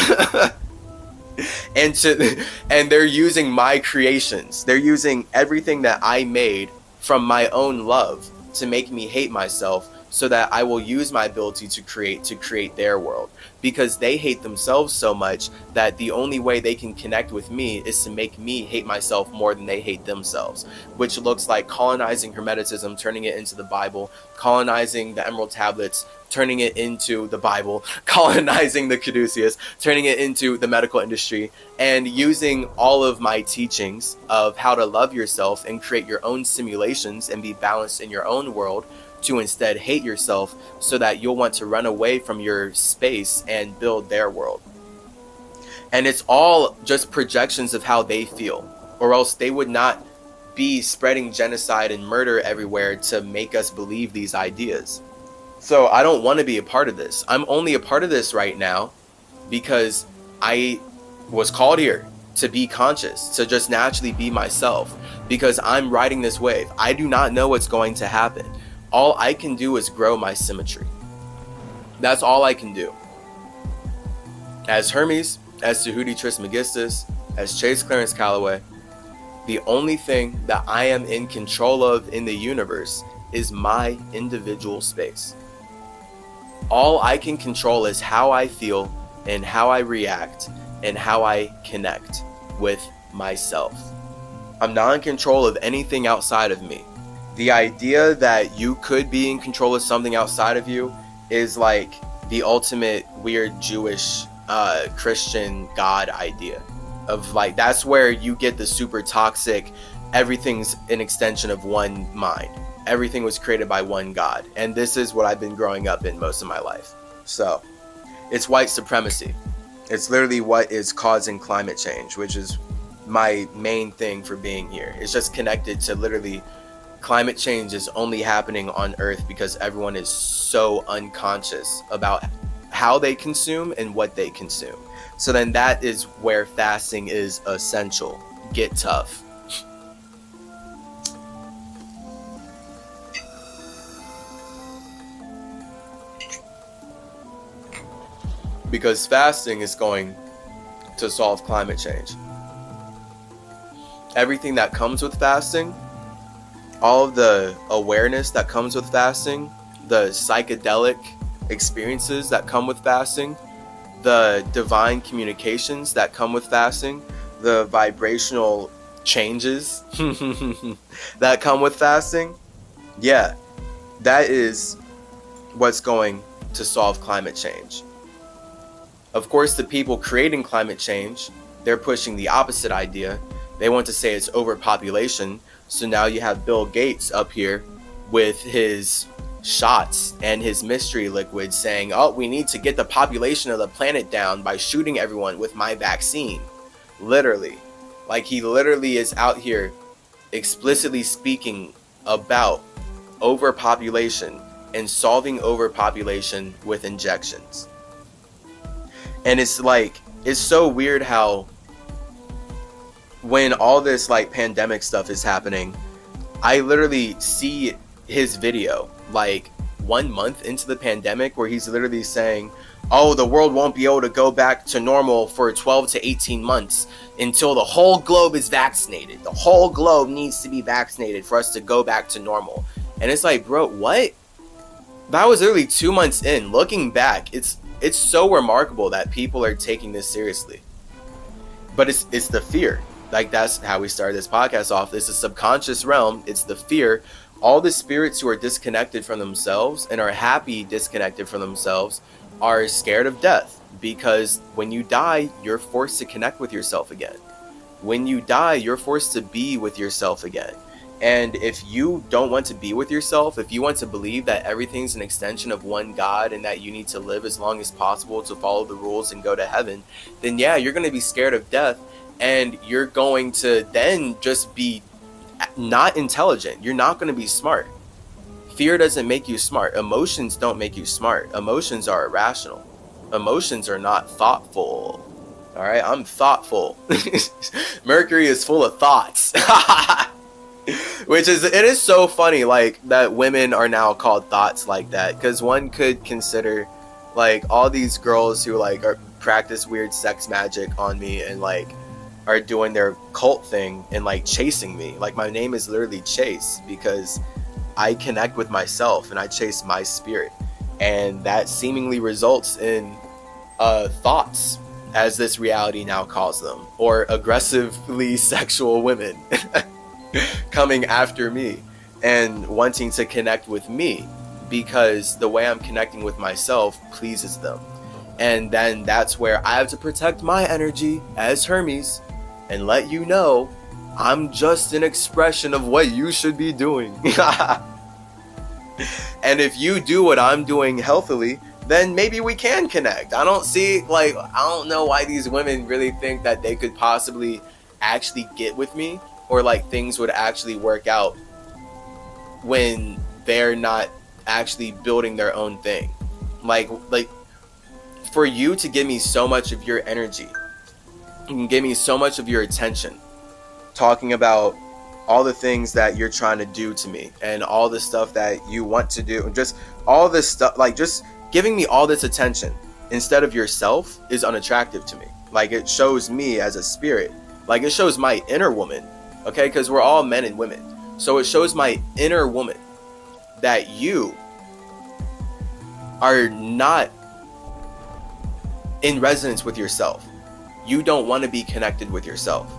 and they're using my creations. They're using everything that I made from my own love to make me hate myself, so that I will use my ability to create their world, because they hate themselves so much that the only way they can connect with me is to make me hate myself more than they hate themselves, which looks like colonizing Hermeticism, turning it into the Bible, colonizing the Emerald Tablets, turning it into the Bible, colonizing the caduceus, turning it into the medical industry, and using all of my teachings of how to love yourself and create your own simulations and be balanced in your own world to instead hate yourself, so that you'll want to run away from your space and build their world. And it's all just projections of how they feel, or else they would not be spreading genocide and murder everywhere to make us believe these ideas. So I don't want to be a part of this. I'm only a part of this right now because I was called here to be conscious, to just naturally be myself, because I'm riding this wave. I do not know what's going to happen. All I can do is grow my symmetry. That's all I can do. As Hermes, as Tahuti Trismegistus, as Chase Clarence Calloway, the only thing that I am in control of in the universe is my individual space. All I can control is how I feel and how I react and how I connect with myself. I'm not in control of anything outside of me. The idea that you could be in control of something outside of you is like the ultimate weird Jewish Christian God idea of like, that's where you get the super toxic, everything's an extension of one mind. Everything was created by one God. And this is what I've been growing up in most of my life. So it's white supremacy. It's literally what is causing climate change, which is my main thing for being here. It's just connected to literally climate change is only happening on Earth because everyone is so unconscious about how they consume and what they consume. So then that is where fasting is essential. Get tough. Because fasting is going to solve climate change. Everything that comes with fasting, all of the awareness that comes with fasting, the psychedelic experiences that come with fasting, the divine communications that come with fasting, the vibrational changes that come with fasting, yeah, that is what's going to solve climate change. Of course, the people creating climate change, they're pushing the opposite idea. They want to say it's overpopulation. So now you have Bill Gates up here with his shots and his mystery liquid saying, oh, we need to get the population of the planet down by shooting everyone with my vaccine. Literally. Like, he literally is out here explicitly speaking about overpopulation and solving overpopulation with injections. And it's like, it's so weird how when all this like pandemic stuff is happening, I literally see his video like 1 month into the pandemic where he's literally saying, oh, the world won't be able to go back to normal for 12 to 18 months until the whole globe is vaccinated. The whole globe needs to be vaccinated for us to go back to normal. And it's like, bro, what? That was literally 2 months in. Looking back, it's so remarkable that people are taking this seriously. But it's the fear. Like, that's how we started this podcast off. It's a subconscious realm. It's the fear. All the spirits who are disconnected from themselves and are happy disconnected from themselves are scared of death, because when you die, you're forced to connect with yourself again. When you die, you're forced to be with yourself again. And if you don't want to be with yourself, if you want to believe that everything's an extension of one God and that you need to live as long as possible to follow the rules and go to heaven, then yeah, you're going to be scared of death, and you're going to then just be not intelligent. You're not going to be smart. Fear doesn't make you smart. Emotions don't make you smart. Emotions are irrational. Emotions are not thoughtful. All right, I'm thoughtful. Mercury is full of thoughts. It is so funny, like, that women are now called thoughts like that, because one could consider like all these girls who like practice weird sex magic on me and like are doing their cult thing and like chasing me. Like, my name is literally Chase because I connect with myself and I chase my spirit, and that seemingly results in thoughts, as this reality now calls them, or aggressively sexual women coming after me and wanting to connect with me because the way I'm connecting with myself pleases them. And then that's where I have to protect my energy as Hermes and let you know I'm just an expression of what you should be doing. And if you do what I'm doing healthily, then maybe we can connect. I don't know why these women really think that they could possibly actually get with me, or like things would actually work out when they're not actually building their own thing. Like for you to give me so much of your energy, you can give me so much of your attention, talking about all the things that you're trying to do to me and all the stuff that you want to do, just all this stuff, like just giving me all this attention instead of yourself is unattractive to me. Like, it shows me as a spirit, like it shows my inner woman, okay, because we're all men and women, so it shows my inner woman that you are not in resonance with yourself. You don't want to be connected with yourself.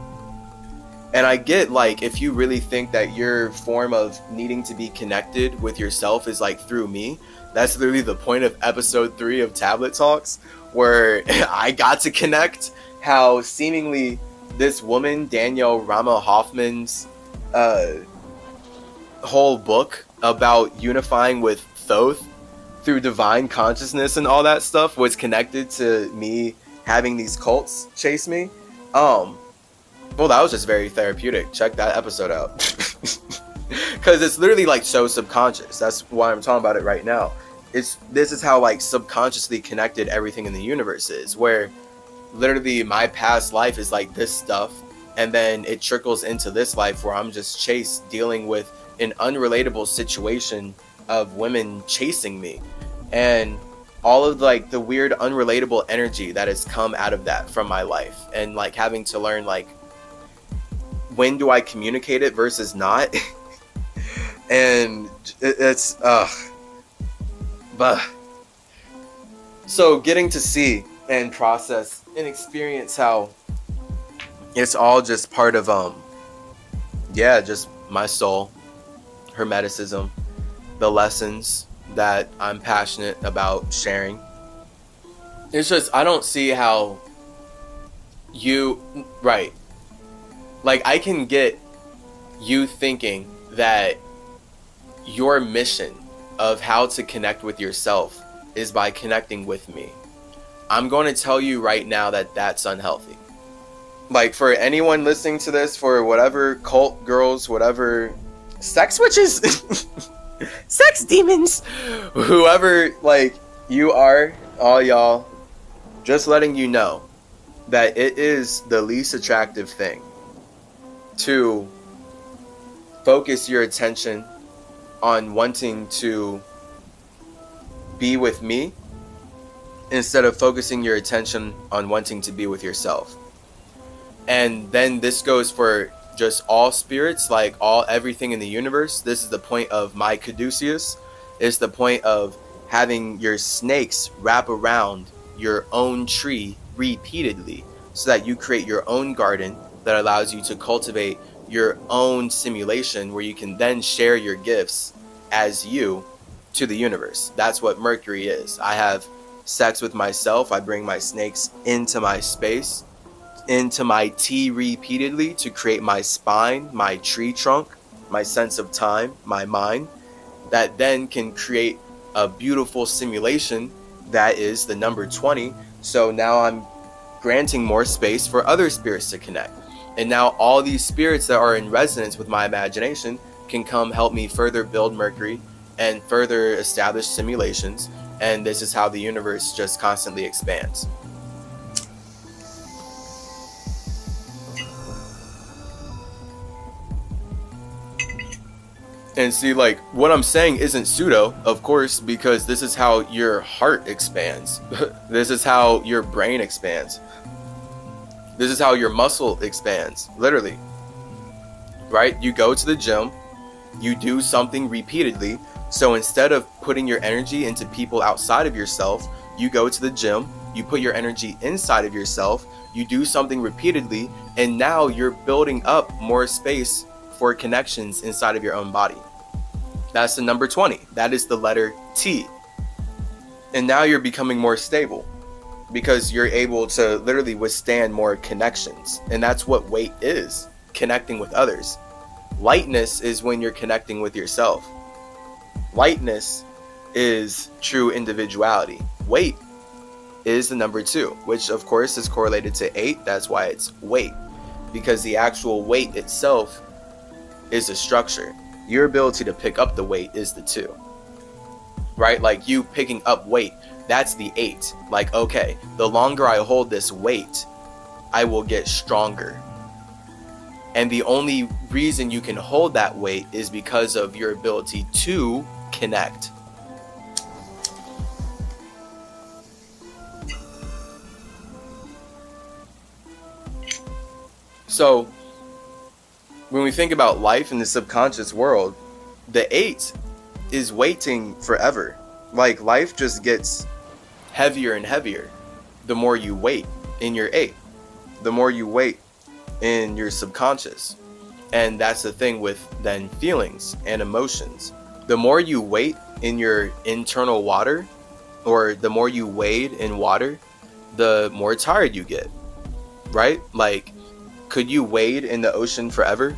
And I get, like, if you really think that your form of needing to be connected with yourself is like through me, that's literally the point of episode 3 of Tablet Talks, where I got to connect how seemingly this woman, Danielle Rama Hoffman's whole book about unifying with Thoth through divine consciousness and all that stuff was connected to me having these cults chase me. Well, that was just very therapeutic. Check that episode out. Because it's literally like so subconscious. That's why I'm talking about it right now. This is how like subconsciously connected everything in the universe is, where literally my past life is like this stuff, and then it trickles into this life where I'm just dealing with an unrelatable situation of women chasing me, and all of like the weird unrelatable energy that has come out of that from my life, and like having to learn like when do I communicate it versus not. And it's but so getting to see and process and experience how it's all just part of just my soul, hermeticism, the lessons that I'm passionate about sharing. It's just, I don't see how right, like I can get you thinking that your mission of how to connect with yourself is by connecting with me. I'm going to tell you right now that that's unhealthy. Like, for anyone listening to this, for whatever cult girls, whatever sex witches, sex demons, whoever like you are, all y'all, just letting you know that it is the least attractive thing to focus your attention on wanting to be with me instead of focusing your attention on wanting to be with yourself. And then this goes for just all spirits, like everything in the universe. This is the point of my caduceus. It's the point of having your snakes wrap around your own tree repeatedly so that you create your own garden that allows you to cultivate your own simulation where you can then share your gifts as you to the universe. That's what Mercury is. I have sex with myself. I bring my snakes into my space, into my tea repeatedly to create my spine, my tree trunk, my sense of time, my mind, that then can create a beautiful simulation that is the number 20. So now I'm granting more space for other spirits to connect. And now all these spirits that are in resonance with my imagination can come help me further build Mercury and further establish simulations. And this is how the universe just constantly expands. And see, like, what I'm saying isn't pseudo, of course, because this is how your heart expands. This is how your brain expands. This is how your muscle expands, literally. Right? You go to the gym, you do something repeatedly. So instead of putting your energy into people outside of yourself, you go to the gym, you put your energy inside of yourself, you do something repeatedly, and now you're building up more space for connections inside of your own body. That's the number 20. That is the letter T. And now you're becoming more stable because you're able to literally withstand more connections. And that's what weight is, connecting with others. Lightness is when you're connecting with yourself. Lightness is true individuality. Weight is the number 2, which of course is correlated to 8. That's why it's weight, because the actual weight itself is a structure. Your ability to pick up the weight is the 2, right? Like you picking up weight, that's the 8. Like, okay, the longer I hold this weight, I will get stronger. And the only reason you can hold that weight is because of your ability to connect. So when we think about life in the subconscious world, the 8 is waiting forever. Like life just gets heavier and heavier the more you wait in your 8, the more you wait in your subconscious. And that's the thing with then feelings and emotions. The more you wait in your internal water, or the more you wade in water, the more tired you get, right? Like, could you wade in the ocean forever?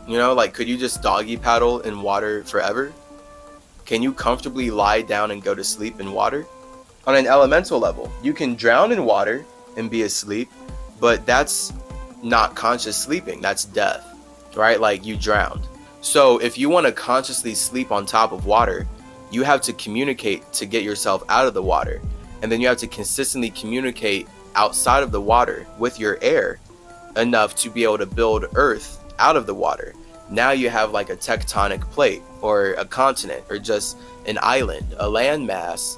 You know, like, could you just doggy paddle in water forever? Can you comfortably lie down and go to sleep in water? On an elemental level, you can drown in water and be asleep, but that's not conscious sleeping. That's death, right? Like you drowned. So if you want to consciously sleep on top of water, you have to communicate to get yourself out of the water. And then you have to consistently communicate outside of the water with your air enough to be able to build earth out of the water. Now you have like a tectonic plate or a continent or just an island, a landmass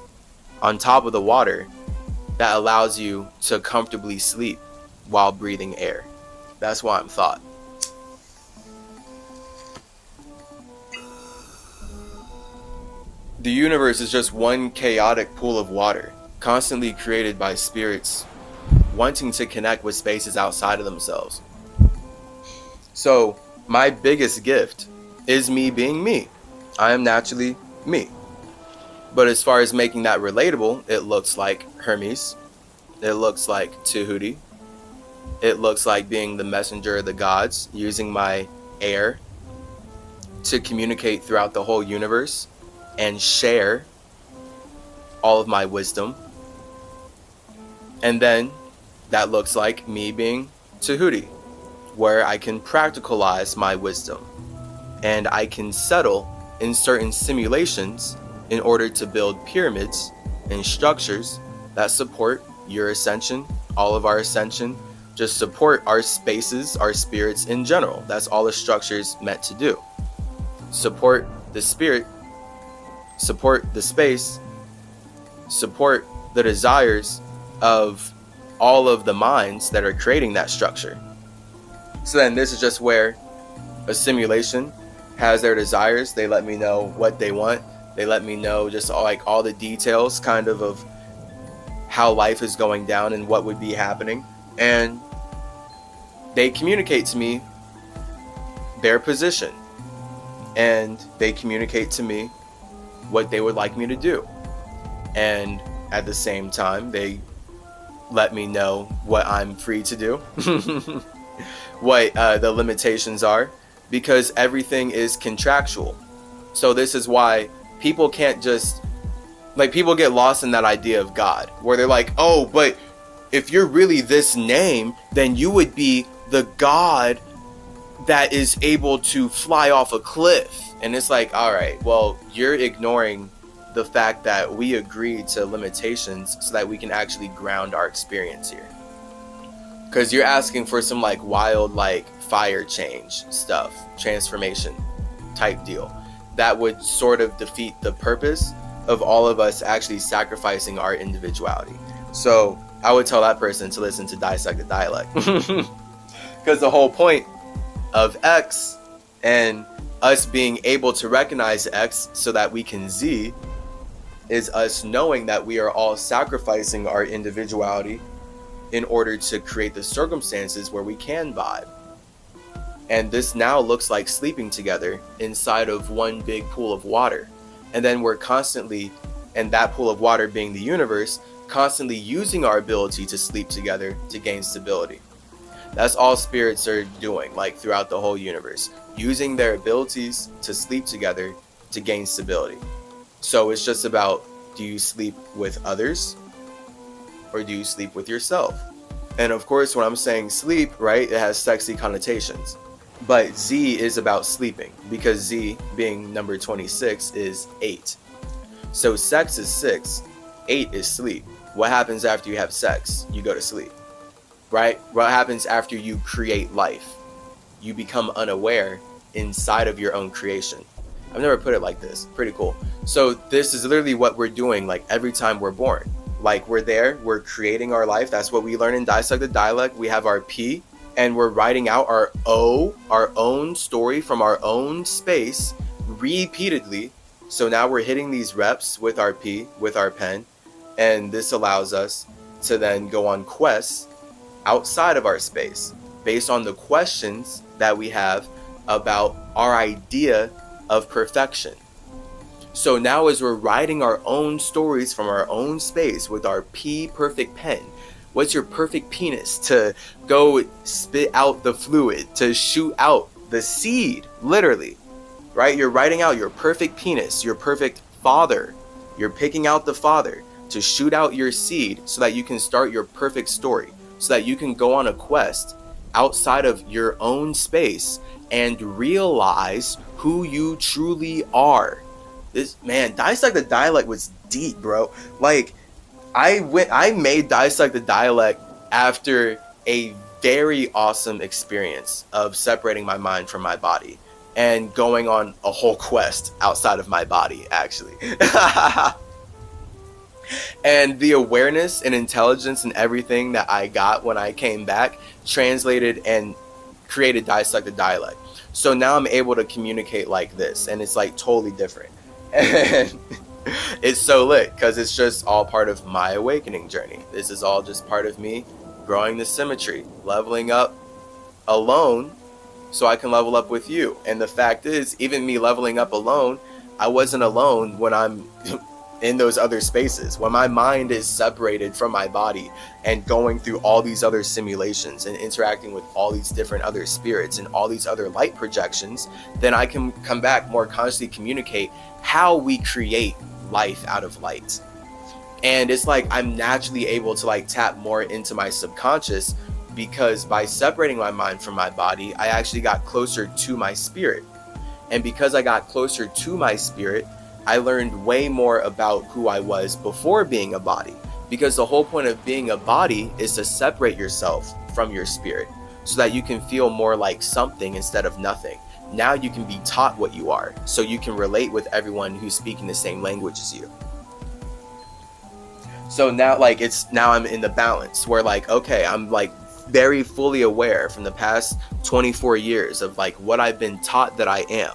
on top of the water that allows you to comfortably sleep while breathing air. That's why I'm thought. The universe is just one chaotic pool of water, constantly created by spirits wanting to connect with spaces outside of themselves. So my biggest gift is me being me. I am naturally me. But as far as making that relatable, it looks like Hermes. It looks like Tahuti. It looks like being the messenger of the gods, using my air to communicate throughout the whole universe and share all of my wisdom. And then that looks like me being Tahuti, where I can practicalize my wisdom and I can settle in certain simulations in order to build pyramids and structures that support your ascension, all of our ascension, just support our spaces, our spirits in general. That's all the structure is meant to do. Support the spirit, support the space, support the desires of all of the minds that are creating that structure. So then this is just where a simulation has their desires. They let me know what they want. They let me know just all the details kind of how life is going down and what would be happening. And they communicate to me their position. And they communicate to me what they would like me to do. And at the same time, they let me know what I'm free to do, what the limitations are, because everything is contractual. So this is why people can't just, people get lost in that idea of God, where they're like, oh, but if you're really this name, then you would be the God that is able to fly off a cliff. And it's like, all right, well, you're ignoring the fact that we agreed to limitations so that we can actually ground our experience here. Because you're asking for some wild fire change stuff, transformation type deal. That would sort of defeat the purpose of all of us actually sacrificing our individuality. So I would tell that person to listen to Dissect the Dialect. Because the whole point of X and us being able to recognize X so that we can Z is us knowing that we are all sacrificing our individuality in order to create the circumstances where we can vibe. And this now looks like sleeping together inside of one big pool of water. And then we're constantly, and that pool of water being the universe, constantly using our ability to sleep together to gain stability. That's all spirits are doing, throughout the whole universe, using their abilities to sleep together to gain stability. So it's just about, do you sleep with others or do you sleep with yourself? And of course, when I'm saying sleep, right, it has sexy connotations. But Z is about sleeping, because Z, being number 26, is 8. So sex is 6, 8 is sleep. What happens after you have sex? You go to sleep, right? What happens after you create life? You become unaware inside of your own creation. I've never put it like this. Pretty cool. So this is literally what we're doing every time we're born. We're there, we're creating our life. That's what we learn in Dissect the Dialect. We have our P, and we're writing out our O, our own story from our own space repeatedly. So now we're hitting these reps with our P, with our pen, and this allows us to then go on quests outside of our space based on the questions that we have about our idea of perfection. So now as we're writing our own stories from our own space with our P perfect pen, what's your perfect penis to go spit out the fluid, to shoot out the seed, literally, right? You're writing out your perfect penis, your perfect father. You're picking out the father to shoot out your seed so that you can start your perfect story, so that you can go on a quest outside of your own space and realize who you truly are. This, man, Dissect the Dialect was deep, bro. I made Dissect the Dialect after a very awesome experience of separating my mind from my body and going on a whole quest outside of my body, actually. And the awareness and intelligence and everything that I got when I came back translated and created Dissect the Dialect. So now I'm able to communicate like this, and it's totally different. And it's so lit because it's just all part of my awakening journey. This is all just part of me growing the symmetry, leveling up alone so I can level up with you. And the fact is, even me leveling up alone, I wasn't alone when I'm in those other spaces. When my mind is separated from my body and going through all these other simulations and interacting with all these different other spirits and all these other light projections, then I can come back more consciously communicate how we create life out of light. And it's I'm naturally able to tap more into my subconscious, because by separating my mind from my body, I actually got closer to my spirit. And because I got closer to my spirit, I learned way more about who I was before being a body. Because the whole point of being a body is to separate yourself from your spirit, so that you can feel more like something instead of nothing. Now you can be taught what you are, so you can relate with everyone who's speaking the same language as you. So now I'm in the balance where like, okay, I'm like very fully aware from the past 24 years of like what I've been taught that I am,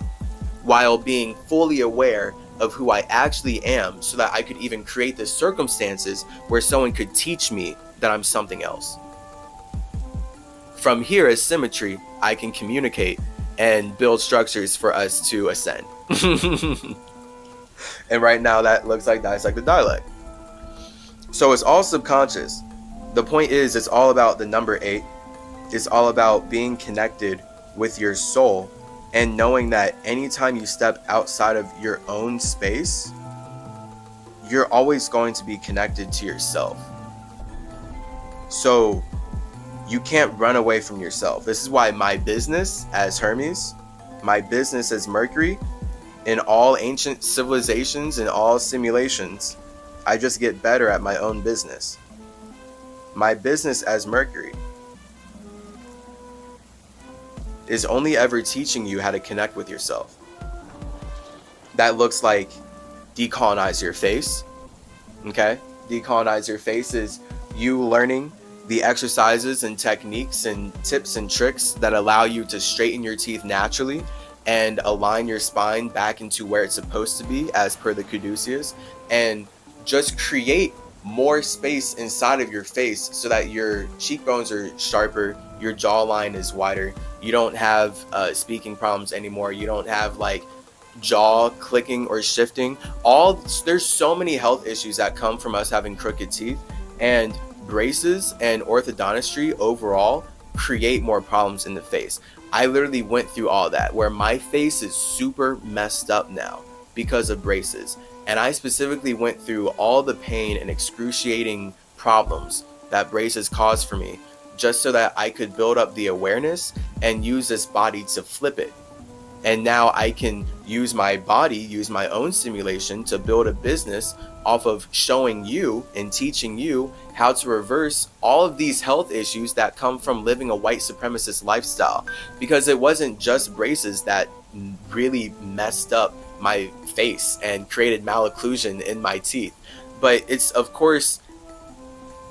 while being fully aware of who I actually am, so that I could even create the circumstances where someone could teach me that I'm something else. From here, as symmetry, I can communicate and build structures for us to ascend. And right now that looks like dissected dialect. So it's all subconscious. The point is, it's all about the number 8. It's all about being connected with your soul and knowing that anytime you step outside of your own space, you're always going to be connected to yourself. So you can't run away from yourself. This is why my business as Hermes, my business as Mercury, in all ancient civilizations and all simulations, I just get better at my own business. My business as Mercury is only ever teaching you how to connect with yourself. That looks like decolonize your face. Okay? Decolonize your face is you learning the exercises and techniques and tips and tricks that allow you to straighten your teeth naturally and align your spine back into where it's supposed to be as per the caduceus, and just create more space inside of your face so that your cheekbones are sharper, your jawline is wider, you don't have speaking problems anymore, you don't have like jaw clicking or shifting. There's so many health issues that come from us having crooked teeth, and braces and orthodontistry overall create more problems in the face. I literally went through all that, where my face is super messed up now because of braces. And I specifically went through all the pain and excruciating problems that braces caused for me, just so that I could build up the awareness and use this body to flip it. And now I can use my body, use my own simulation to build a business off of showing you and teaching you how to reverse all of these health issues that come from living a white supremacist lifestyle. Because it wasn't just braces that really messed up my face and created malocclusion in my teeth, but it's of course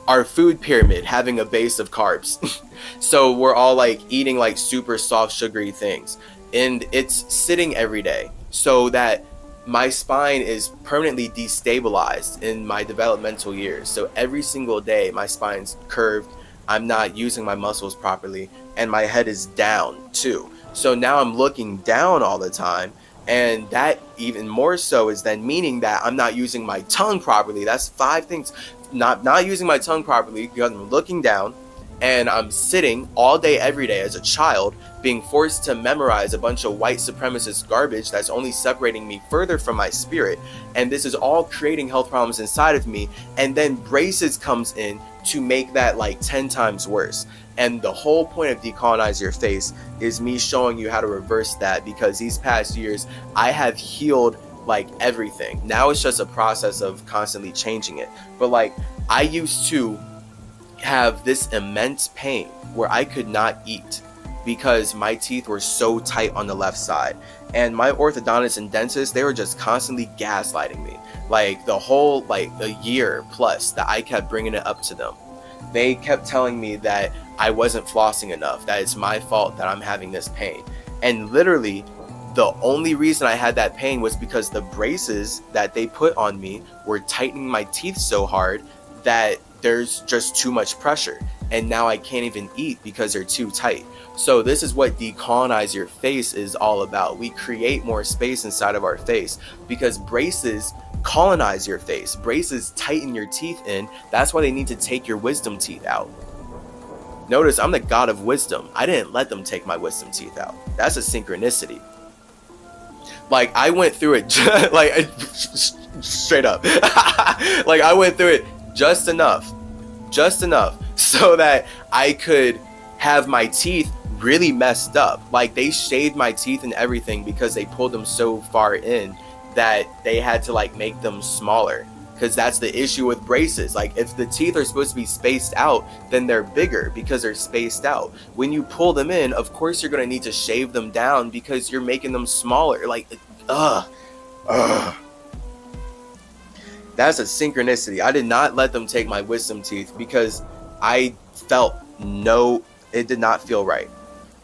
our food pyramid having a base of carbs. So we're all like eating like super soft sugary things, and it's sitting every day, so that my spine is permanently destabilized in my developmental years. So every single day my spine's curved, I'm not using my muscles properly, and my head is down too. So now I'm looking down all the time, and that even more so is then meaning that I'm not using my tongue properly. That's 5 things. Not using my tongue properly because I'm looking down, and I'm sitting all day every day as a child being forced to memorize a bunch of white supremacist garbage that's only separating me further from my spirit, and this is all creating health problems inside of me. And then braces comes in to make that like 10 times worse. And the whole point of Decolonize Your Face is me showing you how to reverse that, because these past years I have healed like everything. Now it's just a process of constantly changing it. But like, I used to have this immense pain where I could not eat because my teeth were so tight on the left side. And my orthodontist and dentist, they were just constantly gaslighting me. Like the whole like a year plus that I kept bringing it up to them. They kept telling me that I wasn't flossing enough, that it's my fault that I'm having this pain. And literally, the only reason I had that pain was because the braces that they put on me were tightening my teeth so hard that there's just too much pressure. And now I can't even eat because they're too tight. So this is what Decolonize Your Face is all about. We create more space inside of our face because braces colonize your face. Braces tighten your teeth in. That's why they need to take your wisdom teeth out. Notice I'm the god of wisdom. I didn't let them take my wisdom teeth out. That's a synchronicity. Like I went through it like straight up. Like I went through it just enough so that I could have my teeth really messed up. Like they shaved my teeth and everything because they pulled them so far in that they had to like make them smaller. because that's the issue with braces. Like, if the teeth are supposed to be spaced out, then they're bigger because they're spaced out. When you pull them in, of course you're going to need to shave them down because you're making them smaller. Like, that's a synchronicity. I did not let them take my wisdom teeth because I felt it did not feel right.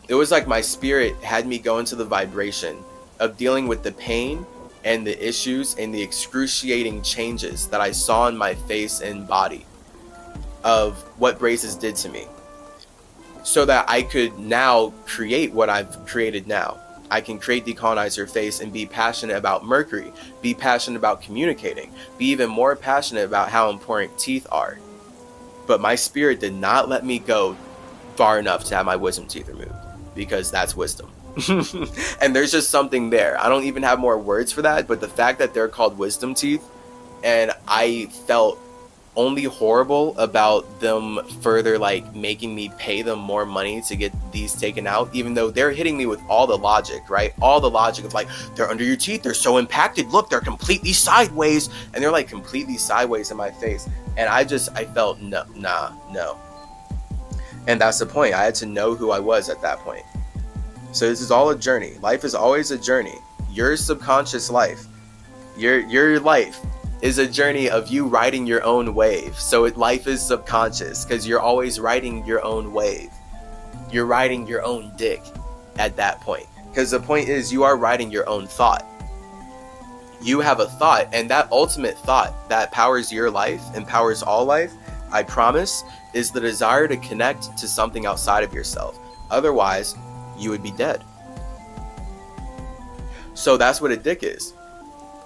It was like my spirit had me go into the vibration of dealing with the pain and the issues and the excruciating changes that I saw in my face and body of what braces did to me, so that I could now create what I've created now. I can create Decolonize Your Face and be passionate about Mercury, be passionate about communicating, be even more passionate about how important teeth are. But my spirit did not let me go far enough to have my wisdom teeth removed, because that's wisdom. And there's just something there. I don't even have more words for that, but the fact that they're called wisdom teeth, and I felt only horrible about them further like making me pay them more money to get these taken out, even though they're hitting me with all the logic, right? All the logic of like, they're under your teeth, they're so impacted, look, they're completely sideways, and they're like completely sideways in my face. And I felt no. And that's the point. I had to know who I was at that point. So this is all a journey. Life is always a journey. Your subconscious life, your life is a journey of you riding your own wave. So life is subconscious because you're always riding your own wave. You're riding your own dick at that point. Because the point is, you are riding your own thought. You have a thought, and that ultimate thought that powers your life and powers all life, I promise, is the desire to connect to something outside of yourself. Otherwise, you would be dead. So that's what a dick is,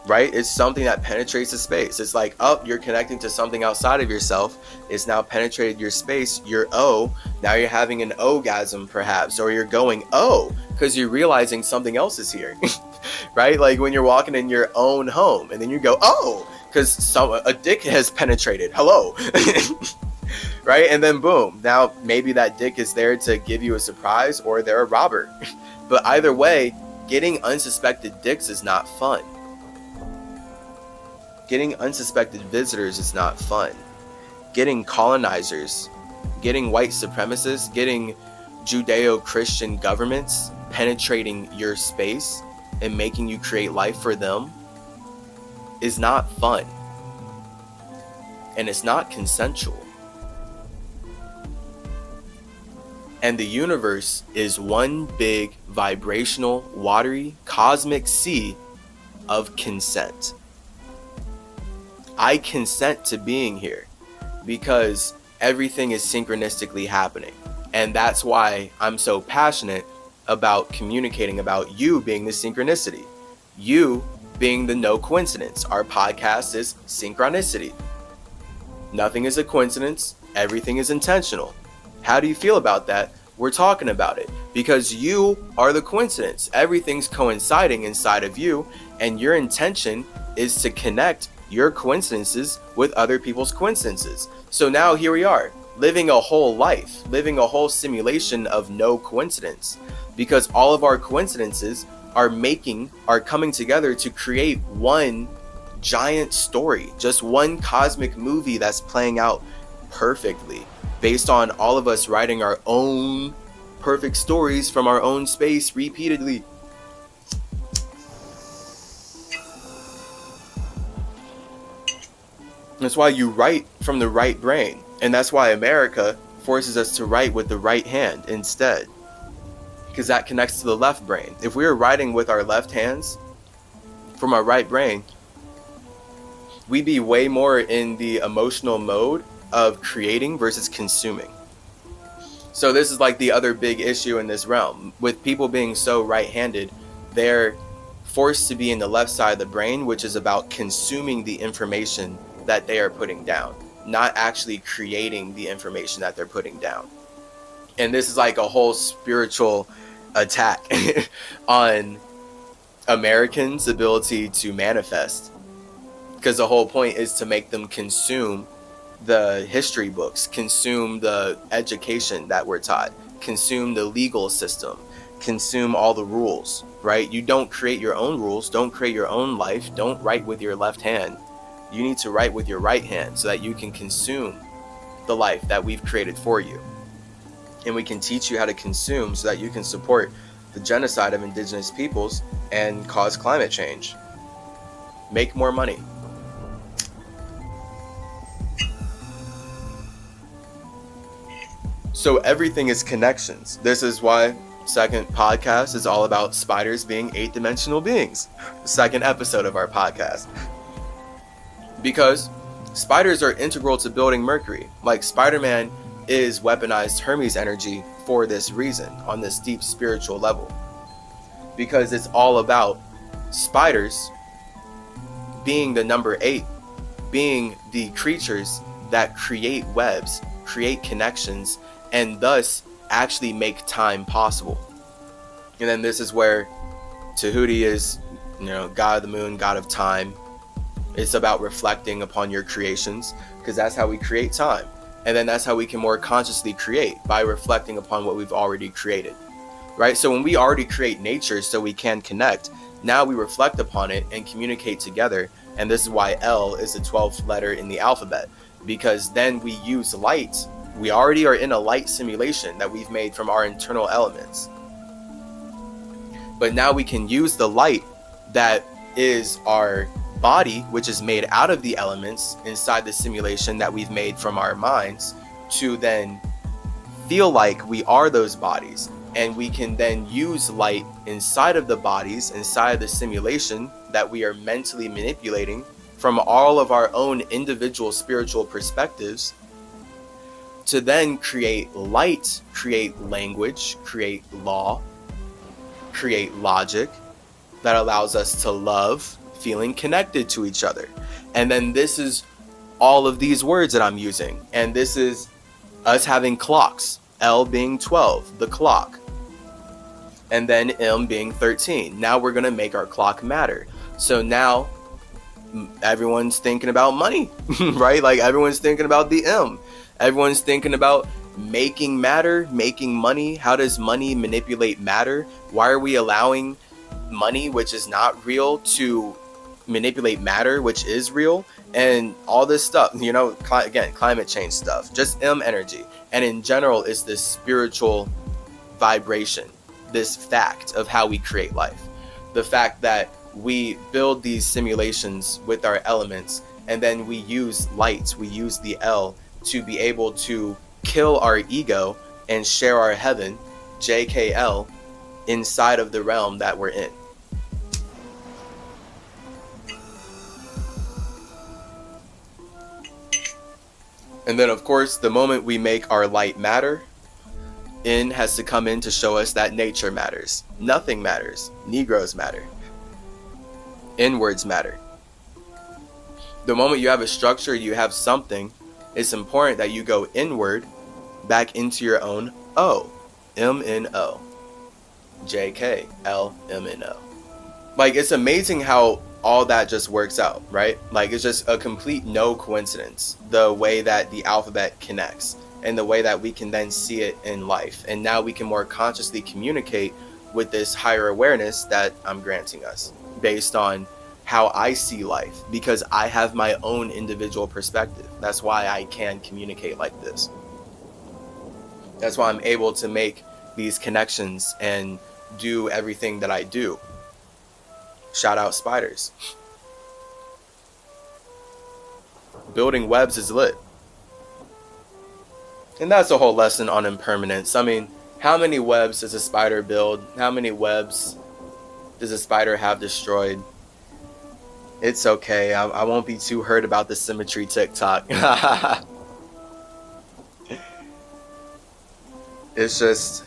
right? It's something that penetrates the space. It's like, you're connecting to something outside of yourself. It's now penetrated your space. Now you're having an orgasm perhaps, or you're going, because you're realizing something else is here, right? Like when you're walking in your own home and then you go, because a dick has penetrated. Hello. Right? And then boom, now maybe that dick is there to give you a surprise, or they're a robber. But either way, getting unsuspected dicks is not fun. Getting unsuspected visitors is not fun. Getting colonizers, getting white supremacists, getting Judeo-Christian governments penetrating your space and making you create life for them is not fun. And it's not consensual. And the universe is one big vibrational, watery, cosmic sea of consent. I consent to being here because everything is synchronistically happening. And that's why I'm so passionate about communicating about you being the synchronicity. You being the no coincidence. Our podcast is Synchronicity. Nothing is a coincidence. Everything is intentional. How do you feel about that? We're talking about it because you are the coincidence. Everything's coinciding inside of you, and your intention is to connect your coincidences with other people's coincidences. So now here we are, living a whole life, living a whole simulation of no coincidence, because all of our coincidences are coming together to create one giant story, just one cosmic movie that's playing out perfectly, based on all of us writing our own perfect stories from our own space repeatedly. That's why you write from the right brain. And that's why America forces us to write with the right hand instead, because that connects to the left brain. If we were writing with our left hands from our right brain, we'd be way more in the emotional mode of creating versus consuming. So this is like the other big issue in this realm. With people being so right-handed, they're forced to be in the left side of the brain, which is about consuming the information that they are putting down, not actually creating the information that they're putting down. And this is like a whole spiritual attack on Americans' ability to manifest, because the whole point is to make them consume the history books, consume the education that we're taught, consume the legal system, consume all the rules, right? You don't create your own rules, don't create your own life, don't write with your left hand, You need to write with your right hand so that you can consume the life that we've created for you. And we can teach you how to consume so that you can support the genocide of indigenous peoples and cause climate change. Make more money. So everything is connections. This is why second podcast is all about spiders being 8-dimensional beings. Second episode of our podcast. Because spiders are integral to building Mercury. Like Spider-Man is weaponized Hermes energy for this reason, on this deep spiritual level. Because it's all about spiders being the number 8, being the creatures that create webs, create connections, and thus actually make time possible. And then this is where Tahuti is, God of the moon, God of time. It's about reflecting upon your creations, because that's how we create time. And then that's how we can more consciously create, by reflecting upon what we've already created, right? So when we already create nature so we can connect, now we reflect upon it and communicate together. And this is why L is the 12th letter in the alphabet, because then we use light. We already are in a light simulation that we've made from our internal elements. But now we can use the light that is our body, which is made out of the elements inside the simulation that we've made from our minds, to then feel like we are those bodies. And we can then use light inside of the bodies, inside of the simulation that we are mentally manipulating from all of our own individual spiritual perspectives, to then create light, create language, create law, create logic that allows us to love, feeling connected to each other. And then this is all of these words that I'm using. And this is us having clocks, L being 12, the clock. And then M being 13. Now we're going to make our clock matter. So now everyone's thinking about money, right? Like everyone's thinking about the M. Everyone's thinking about making matter, making money. How does money manipulate matter? Why are we allowing money, which is not real, to manipulate matter, which is real? And all this stuff, again, climate change stuff, just M energy. And in general, it's this spiritual vibration, this fact of how we create life. The fact that we build these simulations with our elements, and then we use light, we use the L, to be able to kill our ego and share our heaven, JKL, inside of the realm that we're in. And then, of course, the moment we make our light matter, N has to come in to show us that nature matters. Nothing matters. Negroes matter. N-words matter. The moment you have a structure, you have something, it's important that you go inward, back into your own O. M-N-O. J-K-L-M-N-O. Like, it's amazing how all that just works out, right? Like, it's just a complete no coincidence, the way that the alphabet connects and the way that we can then see it in life. And now we can more consciously communicate with this higher awareness that I'm granting us based on how I see life, because I have my own individual perspective. That's why I can communicate like this. That's why I'm able to make these connections and do everything that I do. Shout out spiders. Building webs is lit. And that's a whole lesson on impermanence. I mean, how many webs does a spider build? How many webs does a spider have destroyed? It's okay. I won't be too hurt about the symmetry TikTok. It's just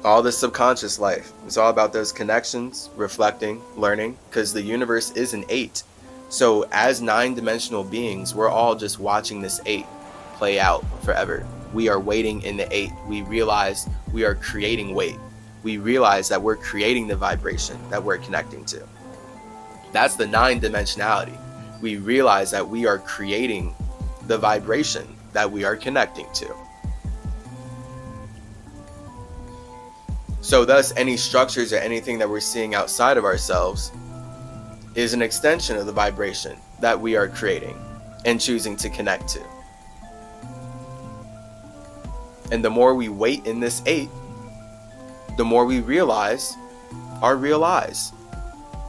all the subconscious life. It's all about those connections, reflecting, learning, because the universe is an 8. So as 9-dimensional beings, we're all just watching this 8 play out forever. We are waiting in the 8. We realize we are creating weight. We realize that we're creating the vibration that we're connecting to. That's the 9-dimensionality. We realize that we are creating the vibration that we are connecting to. So thus, any structures or anything that we're seeing outside of ourselves is an extension of the vibration that we are creating and choosing to connect to. And the more we wait in this 8, the more we realize our real eyes.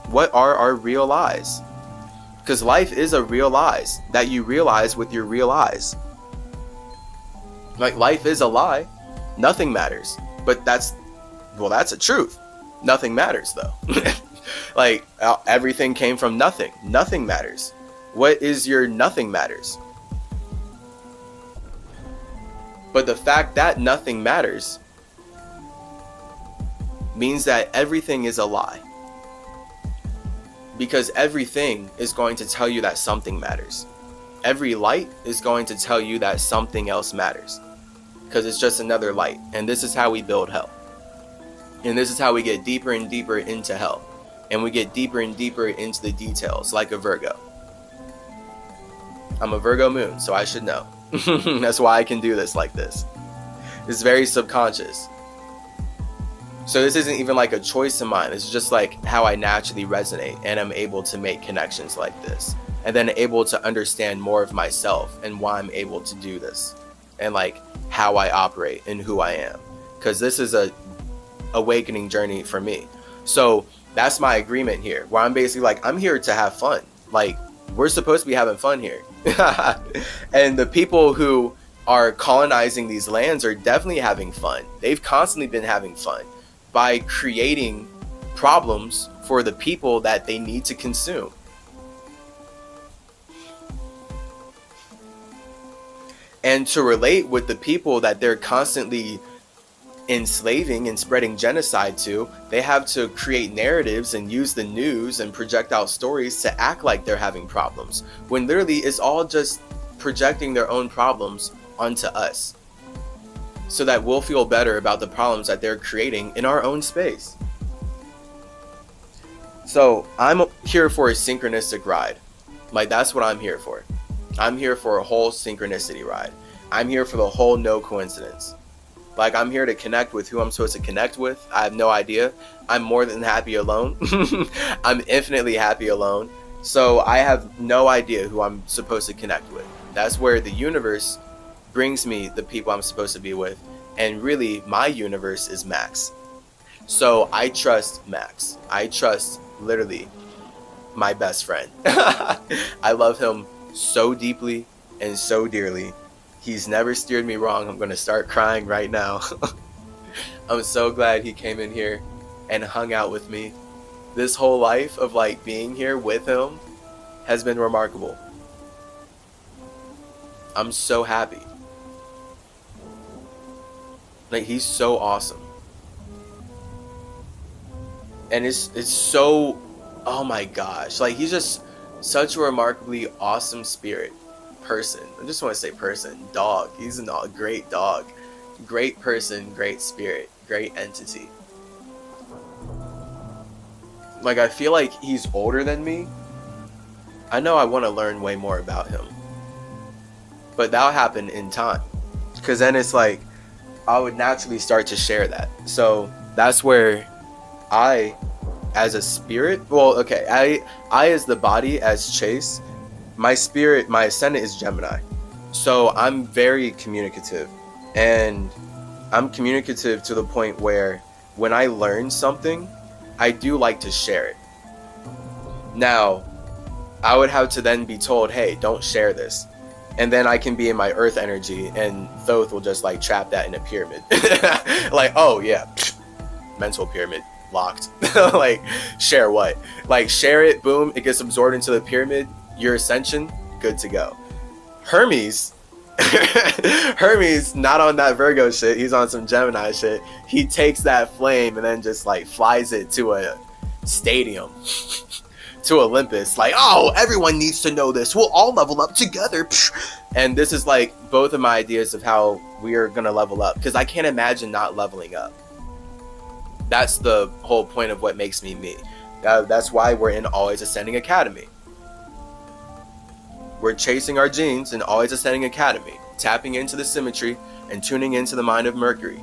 What are our real eyes? Because life is a real eyes that you realize with your real eyes. Like, life is a lie. Nothing matters. But that's a truth. Nothing matters, though. Like, everything came from nothing. Nothing matters. What is your nothing matters? But the fact that nothing matters means that everything is a lie. Because everything is going to tell you that something matters. Every light is going to tell you that something else matters. Because it's just another light. And this is how we build hell. And this is how we get deeper and deeper into hell. And we get deeper and deeper into the details, like a Virgo. I'm a Virgo moon, so I should know. That's why I can do this like this. It's very subconscious. So this isn't even like a choice of mine. It's just like how I naturally resonate, and I'm able to make connections like this. And then able to understand more of myself and why I'm able to do this. And like how I operate and who I am. Because this is a awakening journey for me. So that's my agreement here, where I'm basically like, I'm here to have fun. Like, we're supposed to be having fun here. And the people who are colonizing these lands are definitely having fun. They've constantly been having fun by creating problems for the people that they need to consume. And to relate with the people that they're constantly enslaving and spreading genocide to, they have to create narratives and use the news and project out stories to act like they're having problems, when literally it's all just projecting their own problems onto us, so that we'll feel better about the problems that they're creating in our own space. So I'm here for a synchronistic ride. Like, that's what I'm here for. I'm here for a whole synchronicity ride. I'm here for the whole no coincidence. Like, I'm here to connect with who I'm supposed to connect with. I have no idea. I'm more than happy alone. I'm infinitely happy alone. So I have no idea who I'm supposed to connect with. That's where the universe brings me the people I'm supposed to be with. And really, my universe is Max. So I trust Max. I trust literally my best friend. I love him so deeply and so dearly. He's never steered me wrong. I'm going to start crying right now. I'm so glad he came in here and hung out with me. This whole life of like being here with him has been remarkable. I'm so happy. Like, he's so awesome. And it's so, oh my gosh. Like, he's just such a remarkably awesome spirit. Person. I just want to say person. Dog. He's a great dog. Great person, great spirit, great entity. Like, I feel like he's older than me. I know I want to learn way more about him. But that'll happen in time. Because then it's like, I would naturally start to share that. So that's where I, as a spirit, well, okay, I as the body, as Chase, my spirit, my ascendant is Gemini. So I'm very communicative. And I'm communicative to the point where when I learn something, I do like to share it. Now, I would have to then be told, hey, don't share this. And then I can be in my earth energy, and Thoth will just like trap that in a pyramid. Like, oh yeah, mental pyramid locked. Like, share what? Like, share it, boom, it gets absorbed into the pyramid, your ascension, good to go. Hermes, not on that Virgo shit, he's on some Gemini shit. He takes that flame and then just like flies it to a stadium. To Olympus, like, oh, everyone needs to know this. We'll all level up together. And this is like both of my ideas of how we are going to level up, because I can't imagine not leveling up. That's the whole point of what makes me me. That's why we're in Always Ascending Academy. We're chasing our genes in Always Ascending Academy, tapping into the symmetry and tuning into the mind of Mercury.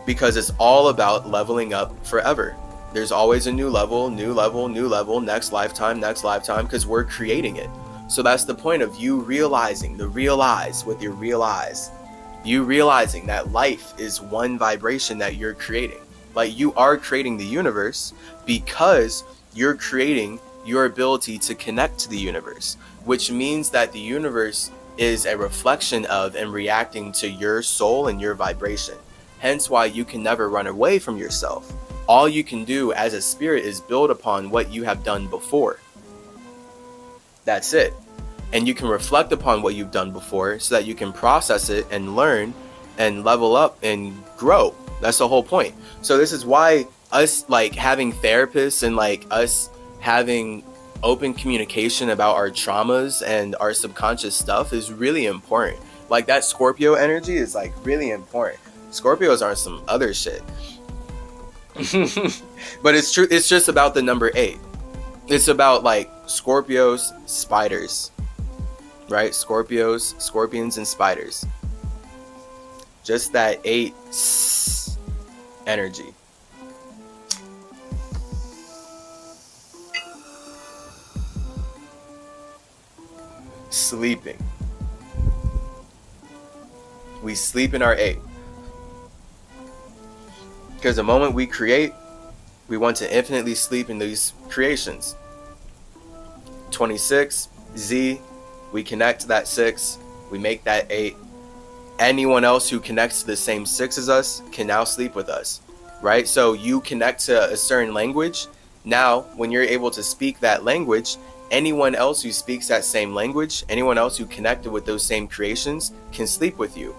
Because it's all about leveling up forever. There's always a new level, new level, new level, next lifetime, because we're creating it. So that's the point of you realizing, the realize with your real eyes. You realizing that life is one vibration that you're creating. Like, you are creating the universe because you're creating your ability to connect to the universe, which means that the universe is a reflection of and reacting to your soul and your vibration. Hence why you can never run away from yourself. All you can do as a spirit is build upon what you have done before. That's it. And you can reflect upon what you've done before so that you can process it and learn and level up and grow. That's the whole point. So this is why us like having therapists and like us having open communication about our traumas and our subconscious stuff is really important. Like, that Scorpio energy is like really important. Scorpios are some other shit. But it's true. It's just about the number 8. It's about like Scorpios, spiders, right? Scorpios, scorpions, and spiders. Just that 8 energy. Sleeping. We sleep in our 8. Because the moment we create, we want to infinitely sleep in these creations. 26, Z, we connect to that 6, we make that 8. Anyone else who connects to the same 6 as us can now sleep with us, right? So you connect to a certain language. Now, when you're able to speak that language, anyone else who speaks that same language, anyone else who connected with those same creations can sleep with you.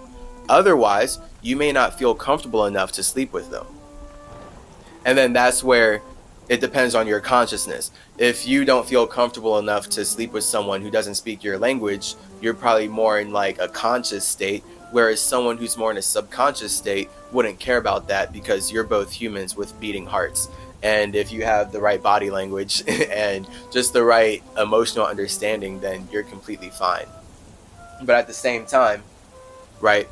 Otherwise, you may not feel comfortable enough to sleep with them. And then that's where it depends on your consciousness. If you don't feel comfortable enough to sleep with someone who doesn't speak your language, you're probably more in like a conscious state, whereas someone who's more in a subconscious state wouldn't care about that because you're both humans with beating hearts. And if you have the right body language and just the right emotional understanding, then you're completely fine. But at the same time, right,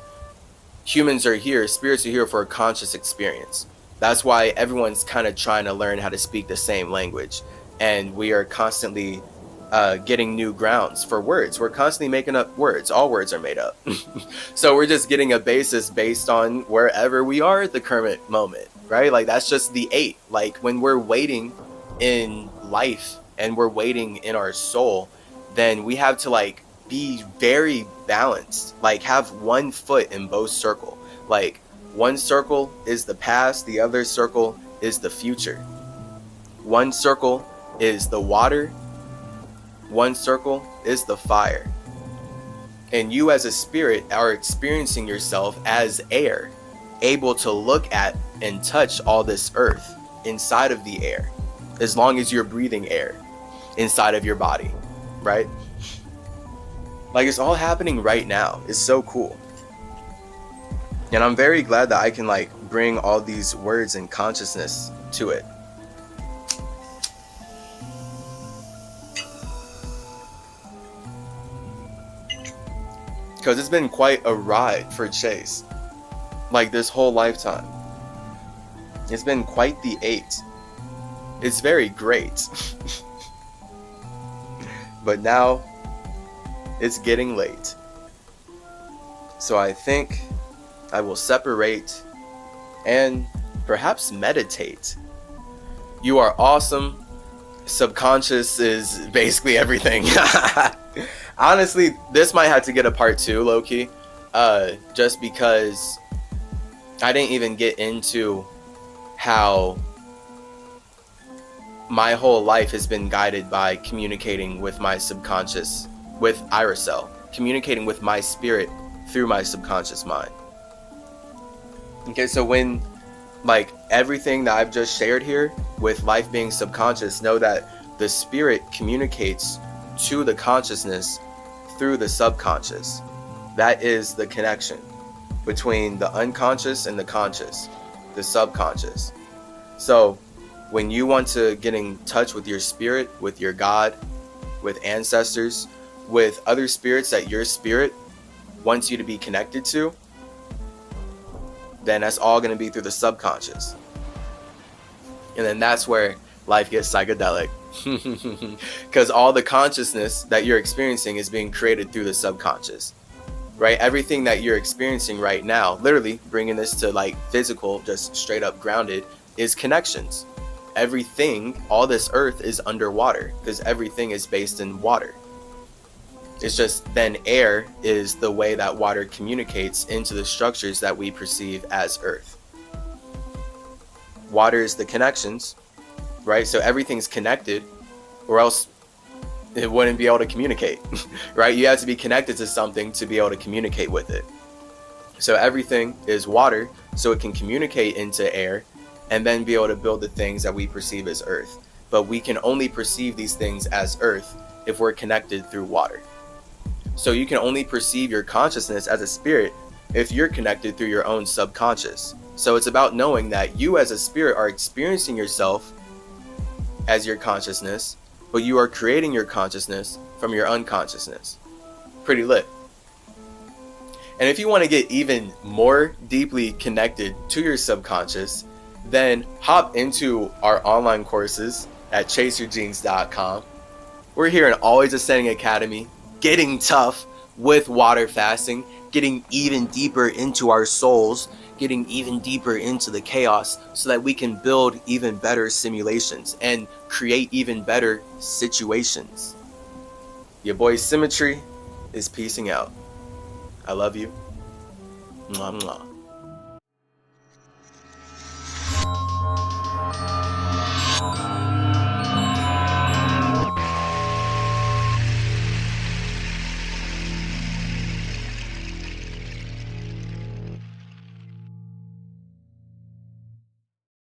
humans are here, spirits are here for a conscious experience. That's why everyone's kind of trying to learn how to speak the same language. And we are constantly getting new grounds for words. We're constantly making up words. All words are made up. So we're just getting a basis based on wherever we are at the current moment, right? Like, that's just the 8. Like, when we're waiting in life and we're waiting in our soul, then we have to like be very balanced, like have one foot in both circles. Like, one circle is the past, the other circle is the future. One circle is the water, one circle is the fire. And you as a spirit are experiencing yourself as air, able to look at and touch all this earth inside of the air, as long as you're breathing air inside of your body, right? Like, it's all happening right now. It's so cool. And I'm very glad that I can like bring all these words and consciousness to it. Because it's been quite a ride for Chase. Like, this whole lifetime. It's been quite the 8. It's very great. But now, it's getting late. So I think I will separate and perhaps meditate. You are awesome. Subconscious is basically everything. Honestly, this might have to get a part 2, low-key. Just because I didn't even get into how my whole life has been guided by communicating with my subconscious, with Iracel, communicating with my spirit through my subconscious mind. Okay, so when, like, everything that I've just shared here with life being subconscious, know that the spirit communicates to the consciousness through the subconscious. That is the connection between the unconscious and the conscious, the subconscious. So when you want to get in touch with your spirit, with your God, with ancestors, with other spirits that your spirit wants you to be connected to, then that's all going to be through the subconscious. And then that's where life gets psychedelic. Because all the consciousness that you're experiencing is being created through the subconscious, right? Everything that you're experiencing right now, literally bringing this to like physical, just straight up grounded, is connections. Everything, all this earth is underwater because everything is based in water. It's just then air is the way that water communicates into the structures that we perceive as earth. Water is the connections, right? So everything's connected, or else it wouldn't be able to communicate, right? You have to be connected to something to be able to communicate with it. So everything is water, so it can communicate into air and then be able to build the things that we perceive as earth. But we can only perceive these things as earth if we're connected through water. So you can only perceive your consciousness as a spirit if you're connected through your own subconscious. So it's about knowing that you as a spirit are experiencing yourself as your consciousness, but you are creating your consciousness from your unconsciousness. Pretty lit. And if you want to get even more deeply connected to your subconscious, then hop into our online courses at chaseyourgenes.com. We're here in Always Ascending Academy, getting tough with water fasting, getting even deeper into our souls, getting even deeper into the chaos so that we can build even better simulations and create even better situations. Your boy Symmetry is peacing out. I love you. Mwah, mwah.